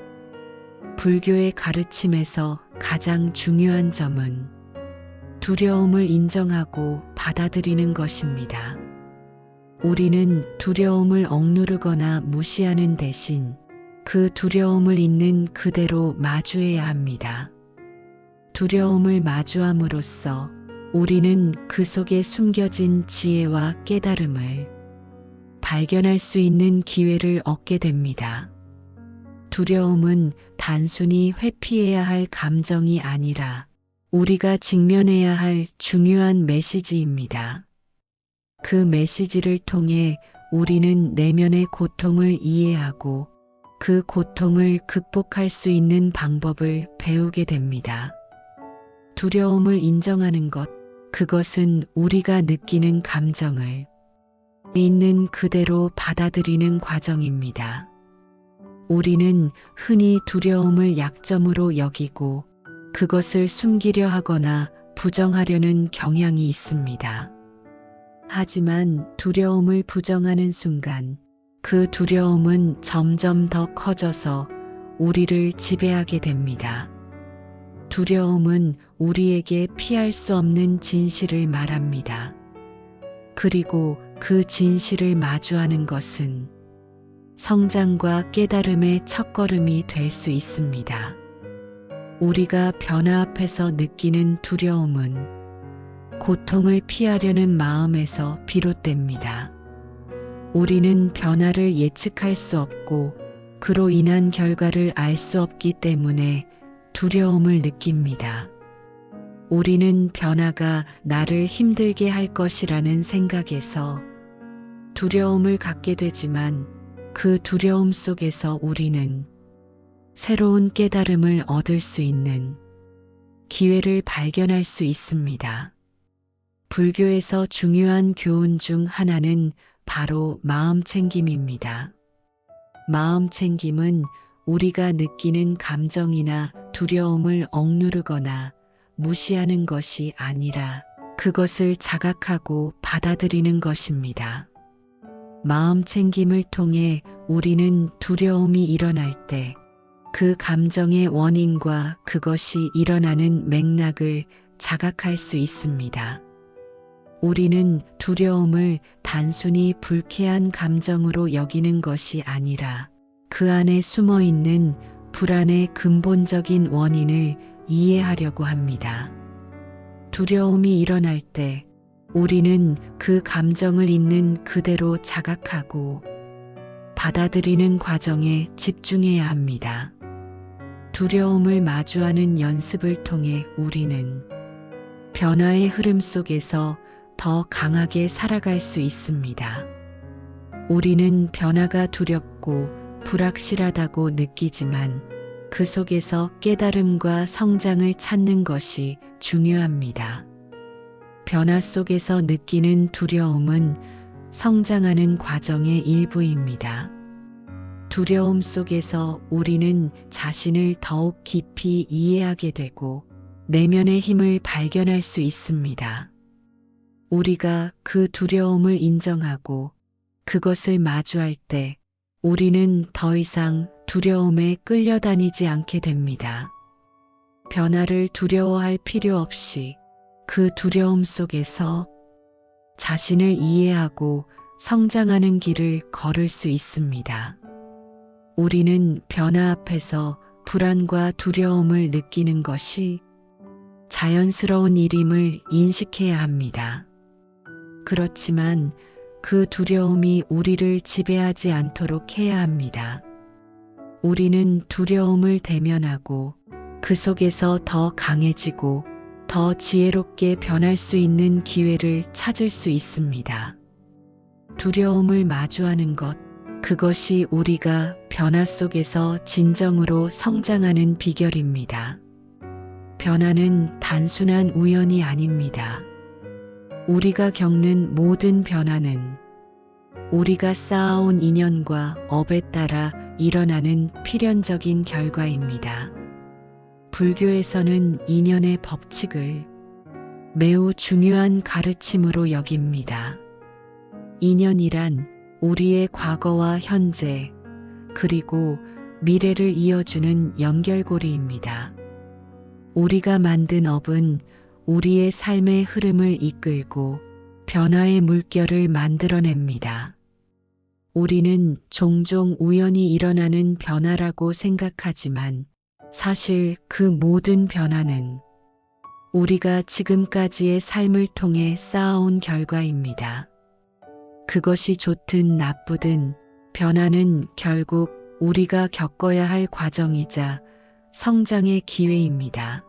불교의 가르침에서 가장 중요한 점은 두려움을 인정하고 받아들이는 것입니다. 우리는 두려움을 억누르거나 무시하는 대신 그 두려움을 있는 그대로 마주해야 합니다. 두려움을 마주함으로써 우리는 그 속에 숨겨진 지혜와 깨달음을 발견할 수 있는 기회를 얻게 됩니다. 두려움은 단순히 회피해야 할 감정이 아니라 우리가 직면해야 할 중요한 메시지입니다. 그 메시지를 통해 우리는 내면의 고통을 이해하고 그 고통을 극복할 수 있는 방법을 배우게 됩니다. 두려움을 인정하는 것, 그것은 우리가 느끼는 감정을 있는 그대로 받아들이는 과정입니다. 우리는 흔히 두려움을 약점으로 여기고 그것을 숨기려 하거나 부정하려는 경향이 있습니다. 하지만 두려움을 부정하는 순간 그 두려움은 점점 더 커져서 우리를 지배하게 됩니다. 두려움은 우리에게 피할 수 없는 진실을 말합니다. 그리고 그 진실을 마주하는 것은 성장과 깨달음의 첫걸음이 될 수 있습니다. 우리가 변화 앞에서 느끼는 두려움은 고통을 피하려는 마음에서 비롯됩니다. 우리는 변화를 예측할 수 없고 그로 인한 결과를 알 수 없기 때문에 두려움을 느낍니다. 우리는 변화가 나를 힘들게 할 것이라는 생각에서 두려움을 갖게 되지만 그 두려움 속에서 우리는 새로운 깨달음을 얻을 수 있는 기회를 발견할 수 있습니다. 불교에서 중요한 교훈 중 하나는 바로 마음챙김입니다. 마음챙김은 우리가 느끼는 감정이나 두려움을 억누르거나 무시하는 것이 아니라 그것을 자각하고 받아들이는 것입니다. 마음챙김을 통해 우리는 두려움이 일어날 때 그 감정의 원인과 그것이 일어나는 맥락을 자각할 수 있습니다. 우리는 두려움을 단순히 불쾌한 감정으로 여기는 것이 아니라 그 안에 숨어 있는 불안의 근본적인 원인을 이해하려고 합니다. 두려움이 일어날 때 우리는 그 감정을 있는 그대로 자각하고 받아들이는 과정에 집중해야 합니다. 두려움을 마주하는 연습을 통해 우리는 변화의 흐름 속에서 더 강하게 살아갈 수 있습니다. 우리는 변화가 두렵고 불확실하다고 느끼지만 그 속에서 깨달음과 성장을 찾는 것이 중요합니다. 변화 속에서 느끼는 두려움은 성장하는 과정의 일부입니다. 두려움 속에서 우리는 자신을 더욱 깊이 이해하게 되고 내면의 힘을 발견할 수 있습니다. 우리가 그 두려움을 인정하고 그것을 마주할 때 우리는 더 이상 두려움에 끌려다니지 않게 됩니다. 변화를 두려워할 필요 없이 그 두려움 속에서 자신을 이해하고 성장하는 길을 걸을 수 있습니다. 우리는 변화 앞에서 불안과 두려움을 느끼는 것이 자연스러운 일임을 인식해야 합니다. 그렇지만 그 두려움이 우리를 지배하지 않도록 해야 합니다. 우리는 두려움을 대면하고 그 속에서 더 강해지고 더 지혜롭게 변할 수 있는 기회를 찾을 수 있습니다. 두려움을 마주하는 것, 그것이 우리가 변화 속에서 진정으로 성장하는 비결입니다. 변화는 단순한 우연이 아닙니다. 우리가 겪는 모든 변화는 우리가 쌓아온 인연과 업에 따라 일어나는 필연적인 결과입니다. 불교에서는 인연의 법칙을 매우 중요한 가르침으로 여깁니다. 인연이란 우리의 과거와 현재, 그리고 미래를 이어주는 연결고리입니다. 우리가 만든 업은 우리의 삶의 흐름을 이끌고 변화의 물결을 만들어냅니다. 우리는 종종 우연히 일어나는 변화라고 생각하지만 사실 그 모든 변화는 우리가 지금까지의 삶을 통해 쌓아온 결과입니다. 그것이 좋든 나쁘든 변화는 결국 우리가 겪어야 할 과정이자 성장의 기회입니다.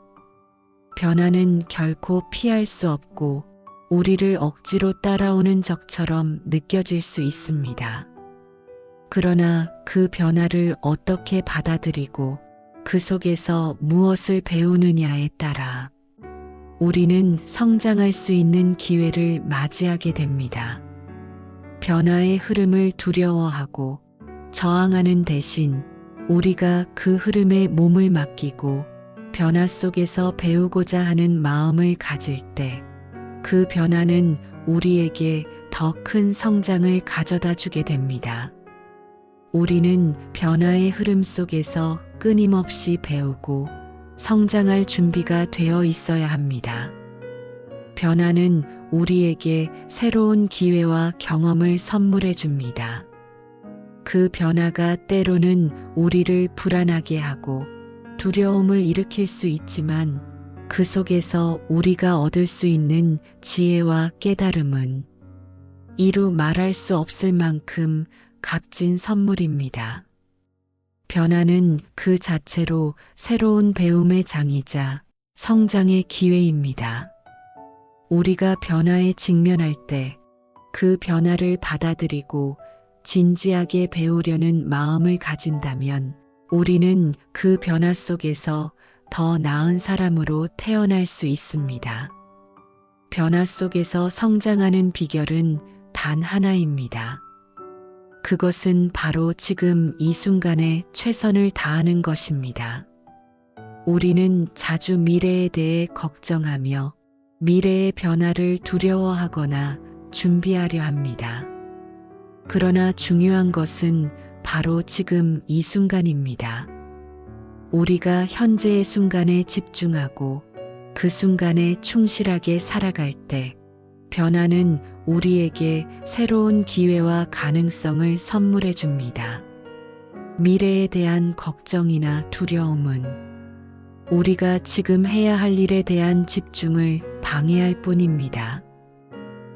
변화는 결코 피할 수 없고 우리를 억지로 따라오는 적처럼 느껴질 수 있습니다. 그러나 그 변화를 어떻게 받아들이고 그 속에서 무엇을 배우느냐에 따라 우리는 성장할 수 있는 기회를 맞이하게 됩니다. 변화의 흐름을 두려워하고 저항하는 대신 우리가 그 흐름에 몸을 맡기고 변화 속에서 배우고자 하는 마음을 가질 때 그 변화는 우리에게 더 큰 성장을 가져다 주게 됩니다. 우리는 변화의 흐름 속에서 끊임없이 배우고 성장할 준비가 되어 있어야 합니다. 변화는 우리에게 새로운 기회와 경험을 선물해 줍니다. 그 변화가 때로는 우리를 불안하게 하고 두려움을 일으킬 수 있지만 그 속에서 우리가 얻을 수 있는 지혜와 깨달음은 이루 말할 수 없을 만큼 값진 선물입니다. 변화는 그 자체로 새로운 배움의 장이자 성장의 기회입니다. 우리가 변화에 직면할 때 그 변화를 받아들이고 진지하게 배우려는 마음을 가진다면 우리는 그 변화 속에서 더 나은 사람으로 태어날 수 있습니다. 변화 속에서 성장하는 비결은 단 하나입니다. 그것은 바로 지금 이 순간에 최선을 다하는 것입니다. 우리는 자주 미래에 대해 걱정하며 미래의 변화를 두려워하거나 준비하려 합니다. 그러나 중요한 것은 바로 지금 이 순간입니다. 우리가 현재의 순간에 집중하고 그 순간에 충실하게 살아갈 때 변화는 우리에게 새로운 기회와 가능성을 선물해 줍니다. 미래에 대한 걱정이나 두려움은 우리가 지금 해야 할 일에 대한 집중을 방해할 뿐입니다.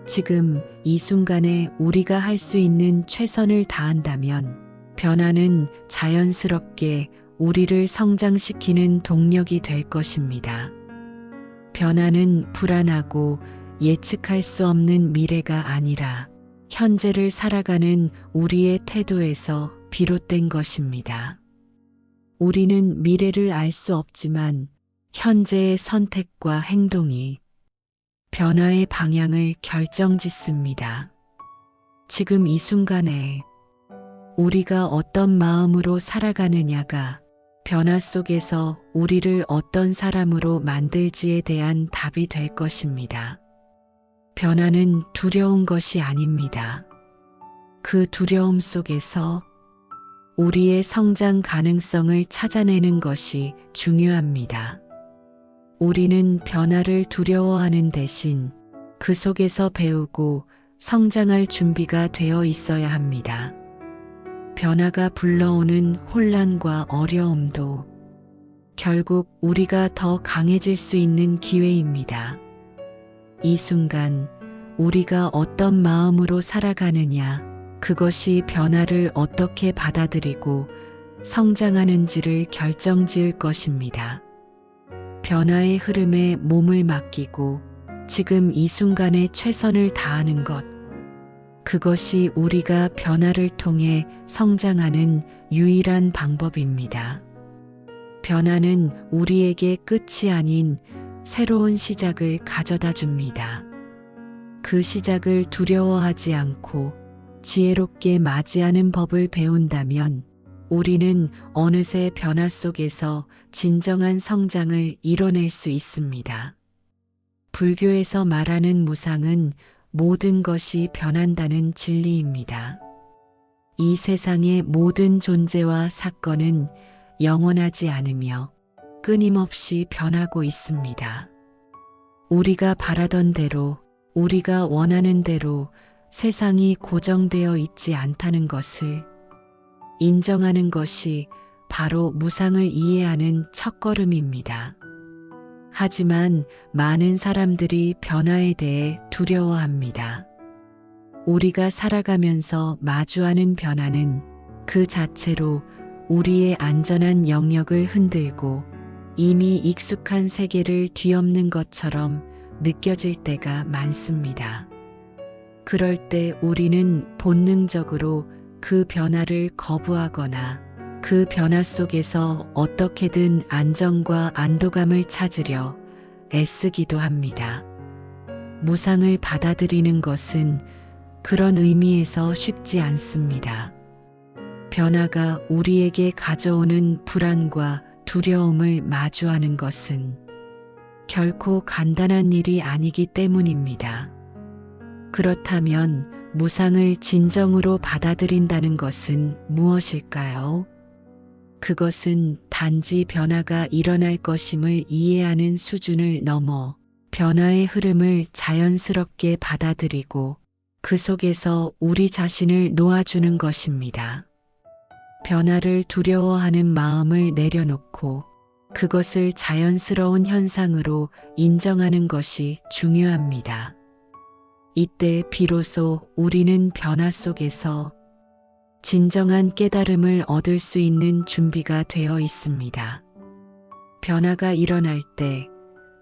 지금 이 순간에 우리가 할 수 있는 최선을 다한다면 변화는 자연스럽게 우리를 성장시키는 동력이 될 것입니다. 변화는 불안하고 예측할 수 없는 미래가 아니라 현재를 살아가는 우리의 태도에서 비롯된 것입니다. 우리는 미래를 알 수 없지만 현재의 선택과 행동이 변화의 방향을 결정짓습니다. 지금 이 순간에 우리가 어떤 마음으로 살아가느냐가 변화 속에서 우리를 어떤 사람으로 만들지에 대한 답이 될 것입니다. 변화는 두려운 것이 아닙니다. 그 두려움 속에서 우리의 성장 가능성을 찾아내는 것이 중요합니다. 우리는 변화를 두려워하는 대신 그 속에서 배우고 성장할 준비가 되어 있어야 합니다. 변화가 불러오는 혼란과 어려움도 결국 우리가 더 강해질 수 있는 기회입니다. 이 순간 우리가 어떤 마음으로 살아가느냐, 그것이 변화를 어떻게 받아들이고 성장하는지를 결정지을 것입니다. 변화의 흐름에 몸을 맡기고 지금 이 순간에 최선을 다하는 것, 그것이 우리가 변화를 통해 성장하는 유일한 방법입니다. 변화는 우리에게 끝이 아닌 새로운 시작을 가져다 줍니다. 그 시작을 두려워하지 않고 지혜롭게 맞이하는 법을 배운다면 우리는 어느새 변화 속에서 진정한 성장을 이뤄낼 수 있습니다. 불교에서 말하는 무상은 모든 것이 변한다는 진리입니다. 이 세상의 모든 존재와 사건은 영원하지 않으며 끊임없이 변하고 있습니다. 우리가 바라던 대로, 우리가 원하는 대로 세상이 고정되어 있지 않다는 것을 인정하는 것이 바로 무상을 이해하는 첫걸음입니다. 하지만 많은 사람들이 변화에 대해 두려워합니다. 우리가 살아가면서 마주하는 변화는 그 자체로 우리의 안전한 영역을 흔들고 이미 익숙한 세계를 뒤엎는 것처럼 느껴질 때가 많습니다. 그럴 때 우리는 본능적으로 그 변화를 거부하거나 그 변화 속에서 어떻게든 안정과 안도감을 찾으려 애쓰기도 합니다. 무상을 받아들이는 것은 그런 의미에서 쉽지 않습니다. 변화가 우리에게 가져오는 불안과 두려움을 마주하는 것은 결코 간단한 일이 아니기 때문입니다. 그렇다면 무상을 진정으로 받아들인다는 것은 무엇일까요? 그것은 단지 변화가 일어날 것임을 이해하는 수준을 넘어 변화의 흐름을 자연스럽게 받아들이고 그 속에서 우리 자신을 놓아주는 것입니다. 변화를 두려워하는 마음을 내려놓고 그것을 자연스러운 현상으로 인정하는 것이 중요합니다. 이때 비로소 우리는 변화 속에서 진정한 깨달음을 얻을 수 있는 준비가 되어 있습니다. 변화가 일어날 때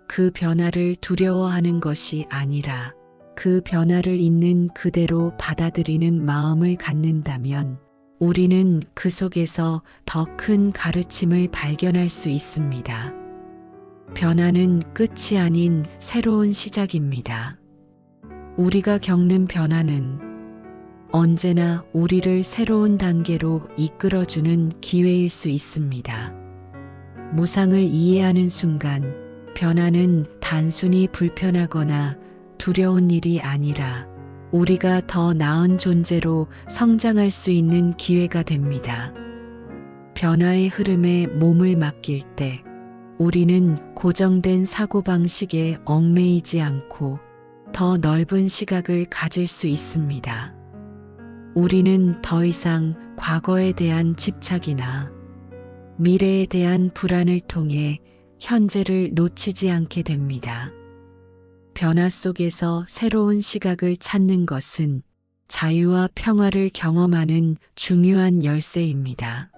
그 변화를 두려워하는 것이 아니라 그 변화를 있는 그대로 받아들이는 마음을 갖는다면 우리는 그 속에서 더 큰 가르침을 발견할 수 있습니다. 변화는 끝이 아닌 새로운 시작입니다. 우리가 겪는 변화는 언제나 우리를 새로운 단계로 이끌어주는 기회일 수 있습니다. 무상을 이해하는 순간 변화는 단순히 불편하거나 두려운 일이 아니라 우리가 더 나은 존재로 성장할 수 있는 기회가 됩니다. 변화의 흐름에 몸을 맡길 때 우리는 고정된 사고방식에 얽매이지 않고 더 넓은 시각을 가질 수 있습니다. 우리는 더 이상 과거에 대한 집착이나 미래에 대한 불안을 통해 현재를 놓치지 않게 됩니다. 변화 속에서 새로운 시각을 찾는 것은 자유와 평화를 경험하는 중요한 열쇠입니다.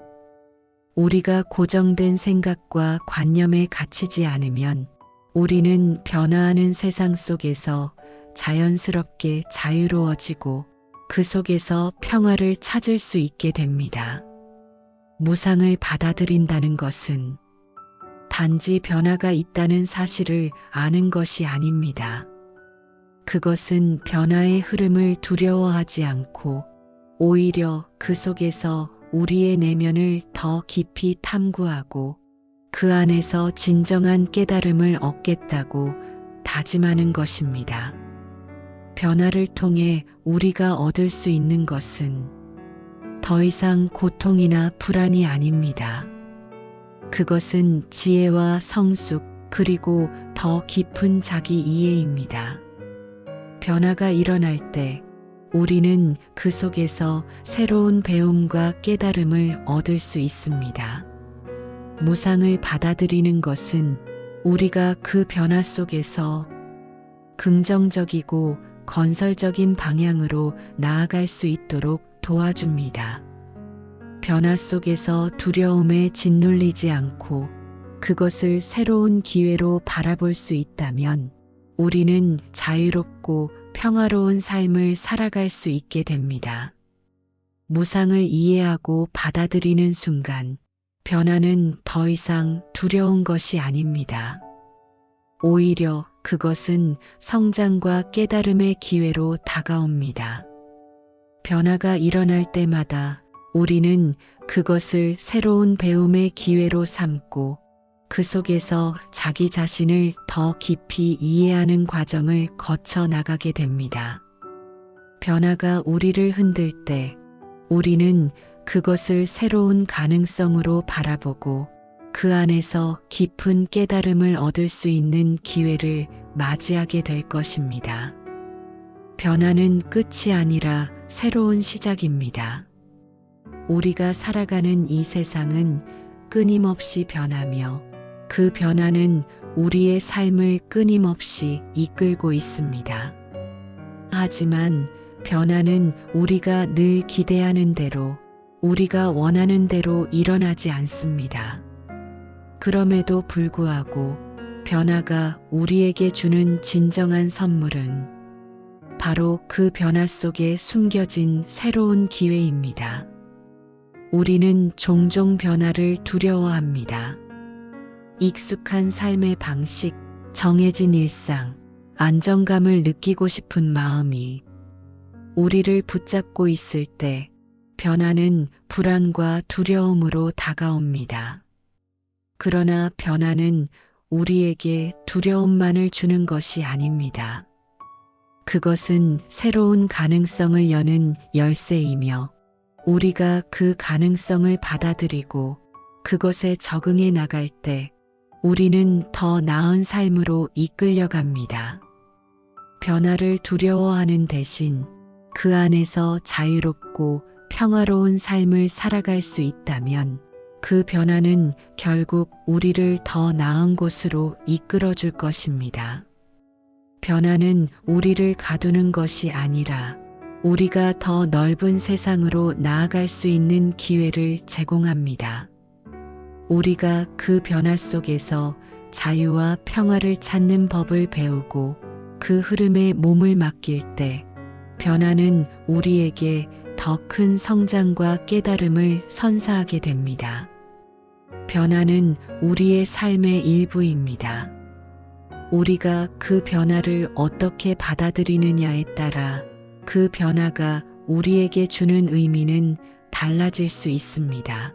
우리가 고정된 생각과 관념에 갇히지 않으면 우리는 변화하는 세상 속에서 자연스럽게 자유로워지고 그 속에서 평화를 찾을 수 있게 됩니다. 무상을 받아들인다는 것은 단지 변화가 있다는 사실을 아는 것이 아닙니다. 그것은 변화의 흐름을 두려워하지 않고 오히려 그 속에서 우리의 내면을 더 깊이 탐구하고 그 안에서 진정한 깨달음을 얻겠다고 다짐하는 것입니다. 변화를 통해 우리가 얻을 수 있는 것은 더 이상 고통이나 불안이 아닙니다. 그것은 지혜와 성숙 그리고 더 깊은 자기 이해입니다. 변화가 일어날 때 우리는 그 속에서 새로운 배움과 깨달음을 얻을 수 있습니다. 무상을 받아들이는 것은 우리가 그 변화 속에서 긍정적이고 건설적인 방향으로 나아갈 수 있도록 도와줍니다. 변화 속에서 두려움에 짓눌리지 않고 그것을 새로운 기회로 바라볼 수 있다면 우리는 자유롭고 평화로운 삶을 살아갈 수 있게 됩니다. 무상을 이해하고 받아들이는 순간 변화는 더 이상 두려운 것이 아닙니다. 오히려 그것은 성장과 깨달음의 기회로 다가옵니다. 변화가 일어날 때마다 우리는 그것을 새로운 배움의 기회로 삼고 그 속에서 자기 자신을 더 깊이 이해하는 과정을 거쳐 나가게 됩니다. 변화가 우리를 흔들 때 우리는 그것을 새로운 가능성으로 바라보고 그 안에서 깊은 깨달음을 얻을 수 있는 기회를 맞이하게 될 것입니다. 변화는 끝이 아니라 새로운 시작입니다. 우리가 살아가는 이 세상은 끊임없이 변하며 그 변화는 우리의 삶을 끊임없이 이끌고 있습니다. 하지만 변화는 우리가 늘 기대하는 대로 우리가 원하는 대로 일어나지 않습니다. 그럼에도 불구하고 변화가 우리에게 주는 진정한 선물은 바로 그 변화 속에 숨겨진 새로운 기회입니다. 우리는 종종 변화를 두려워합니다. 익숙한 삶의 방식, 정해진 일상, 안정감을 느끼고 싶은 마음이 우리를 붙잡고 있을 때 변화는 불안과 두려움으로 다가옵니다. 그러나 변화는 우리에게 두려움만을 주는 것이 아닙니다. 그것은 새로운 가능성을 여는 열쇠이며 우리가 그 가능성을 받아들이고 그것에 적응해 나갈 때 우리는 더 나은 삶으로 이끌려갑니다. 변화를 두려워하는 대신 그 안에서 자유롭고 평화로운 삶을 살아갈 수 있다면 그 변화는 결국 우리를 더 나은 곳으로 이끌어 줄 것입니다. 변화는 우리를 가두는 것이 아니라 우리가 더 넓은 세상으로 나아갈 수 있는 기회를 제공합니다. 우리가 그 변화 속에서 자유와 평화를 찾는 법을 배우고 그 흐름에 몸을 맡길 때 변화는 우리에게 더 큰 성장과 깨달음을 선사하게 됩니다. 변화는 우리의 삶의 일부입니다. 우리가 그 변화를 어떻게 받아들이느냐에 따라 그 변화가 우리에게 주는 의미는 달라질 수 있습니다.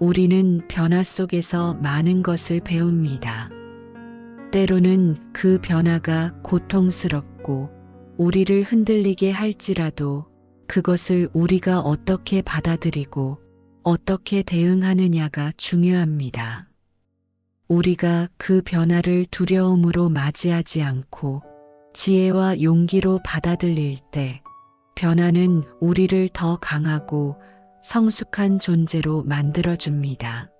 우리는 변화 속에서 많은 것을 배웁니다. 때로는 그 변화가 고통스럽고 우리를 흔들리게 할지라도 그것을 우리가 어떻게 받아들이고 어떻게 대응하느냐가 중요합니다. 우리가 그 변화를 두려움으로 맞이하지 않고 지혜와 용기로 받아들일 때 변화는 우리를 더 강하고 성숙한 존재로 만들어줍니다.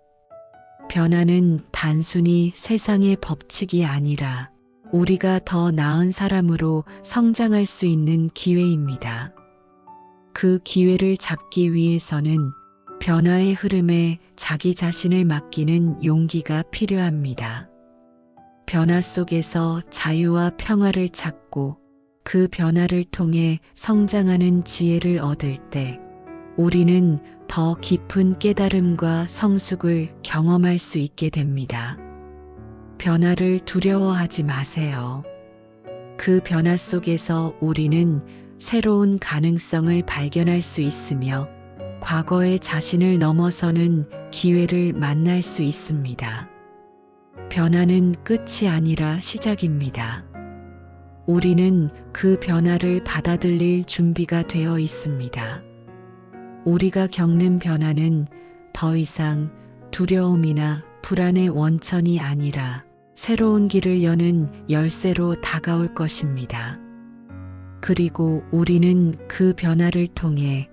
변화는 단순히 세상의 법칙이 아니라 우리가 더 나은 사람으로 성장할 수 있는 기회입니다. 그 기회를 잡기 위해서는 변화의 흐름에 자기 자신을 맡기는 용기가 필요합니다. 변화 속에서 자유와 평화를 찾고 그 변화를 통해 성장하는 지혜를 얻을 때 우리는 더 깊은 깨달음과 성숙을 경험할 수 있게 됩니다. 변화를 두려워하지 마세요. 그 변화 속에서 우리는 새로운 가능성을 발견할 수 있으며 과거의 자신을 넘어서는 기회를 만날 수 있습니다. 변화는 끝이 아니라 시작입니다. 우리는 그 변화를 받아들일 준비가 되어 있습니다. 우리가 겪는 변화는 더 이상 두려움이나 불안의 원천이 아니라 새로운 길을 여는 열쇠로 다가올 것입니다. 그리고 우리는 그 변화를 통해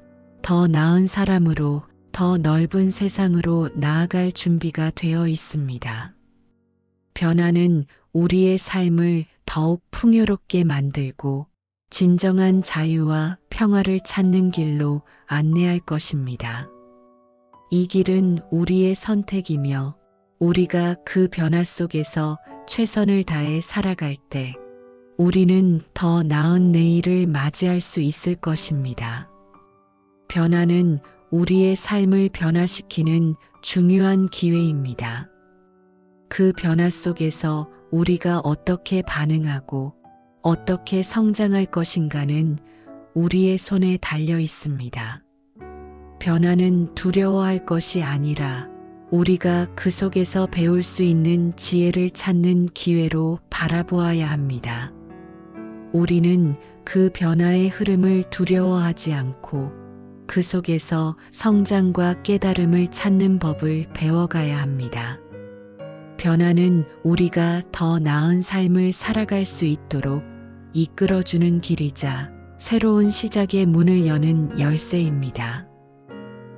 더 나은 사람으로 더 넓은 세상으로 나아갈 준비가 되어 있습니다. 변화는 우리의 삶을 더욱 풍요롭게 만들고 진정한 자유와 평화를 찾는 길로 안내할 것입니다. 이 길은 우리의 선택이며 우리가 그 변화 속에서 최선을 다해 살아갈 때 우리는 더 나은 내일을 맞이할 수 있을 것입니다. 변화는 우리의 삶을 변화시키는 중요한 기회입니다. 그 변화 속에서 우리가 어떻게 반응하고 어떻게 성장할 것인가는 우리의 손에 달려 있습니다. 변화는 두려워할 것이 아니라 우리가 그 속에서 배울 수 있는 지혜를 찾는 기회로 바라보아야 합니다. 우리는 그 변화의 흐름을 두려워하지 않고 그 속에서 성장과 깨달음을 찾는 법을 배워가야 합니다. 변화는 우리가 더 나은 삶을 살아갈 수 있도록 이끌어주는 길이자 새로운 시작의 문을 여는 열쇠입니다.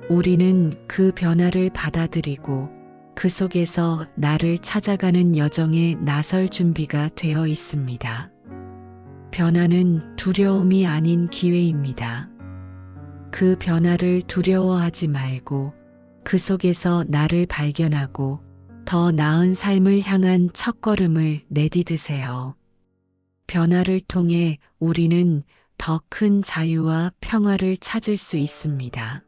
우리는 그 변화를 받아들이고 그 속에서 나를 찾아가는 여정에 나설 준비가 되어 있습니다. 변화는 두려움이 아닌 기회입니다. 그 변화를 두려워하지 말고 그 속에서 나를 발견하고 더 나은 삶을 향한 첫걸음을 내디드세요. 변화를 통해 우리는 더 큰 자유와 평화를 찾을 수 있습니다.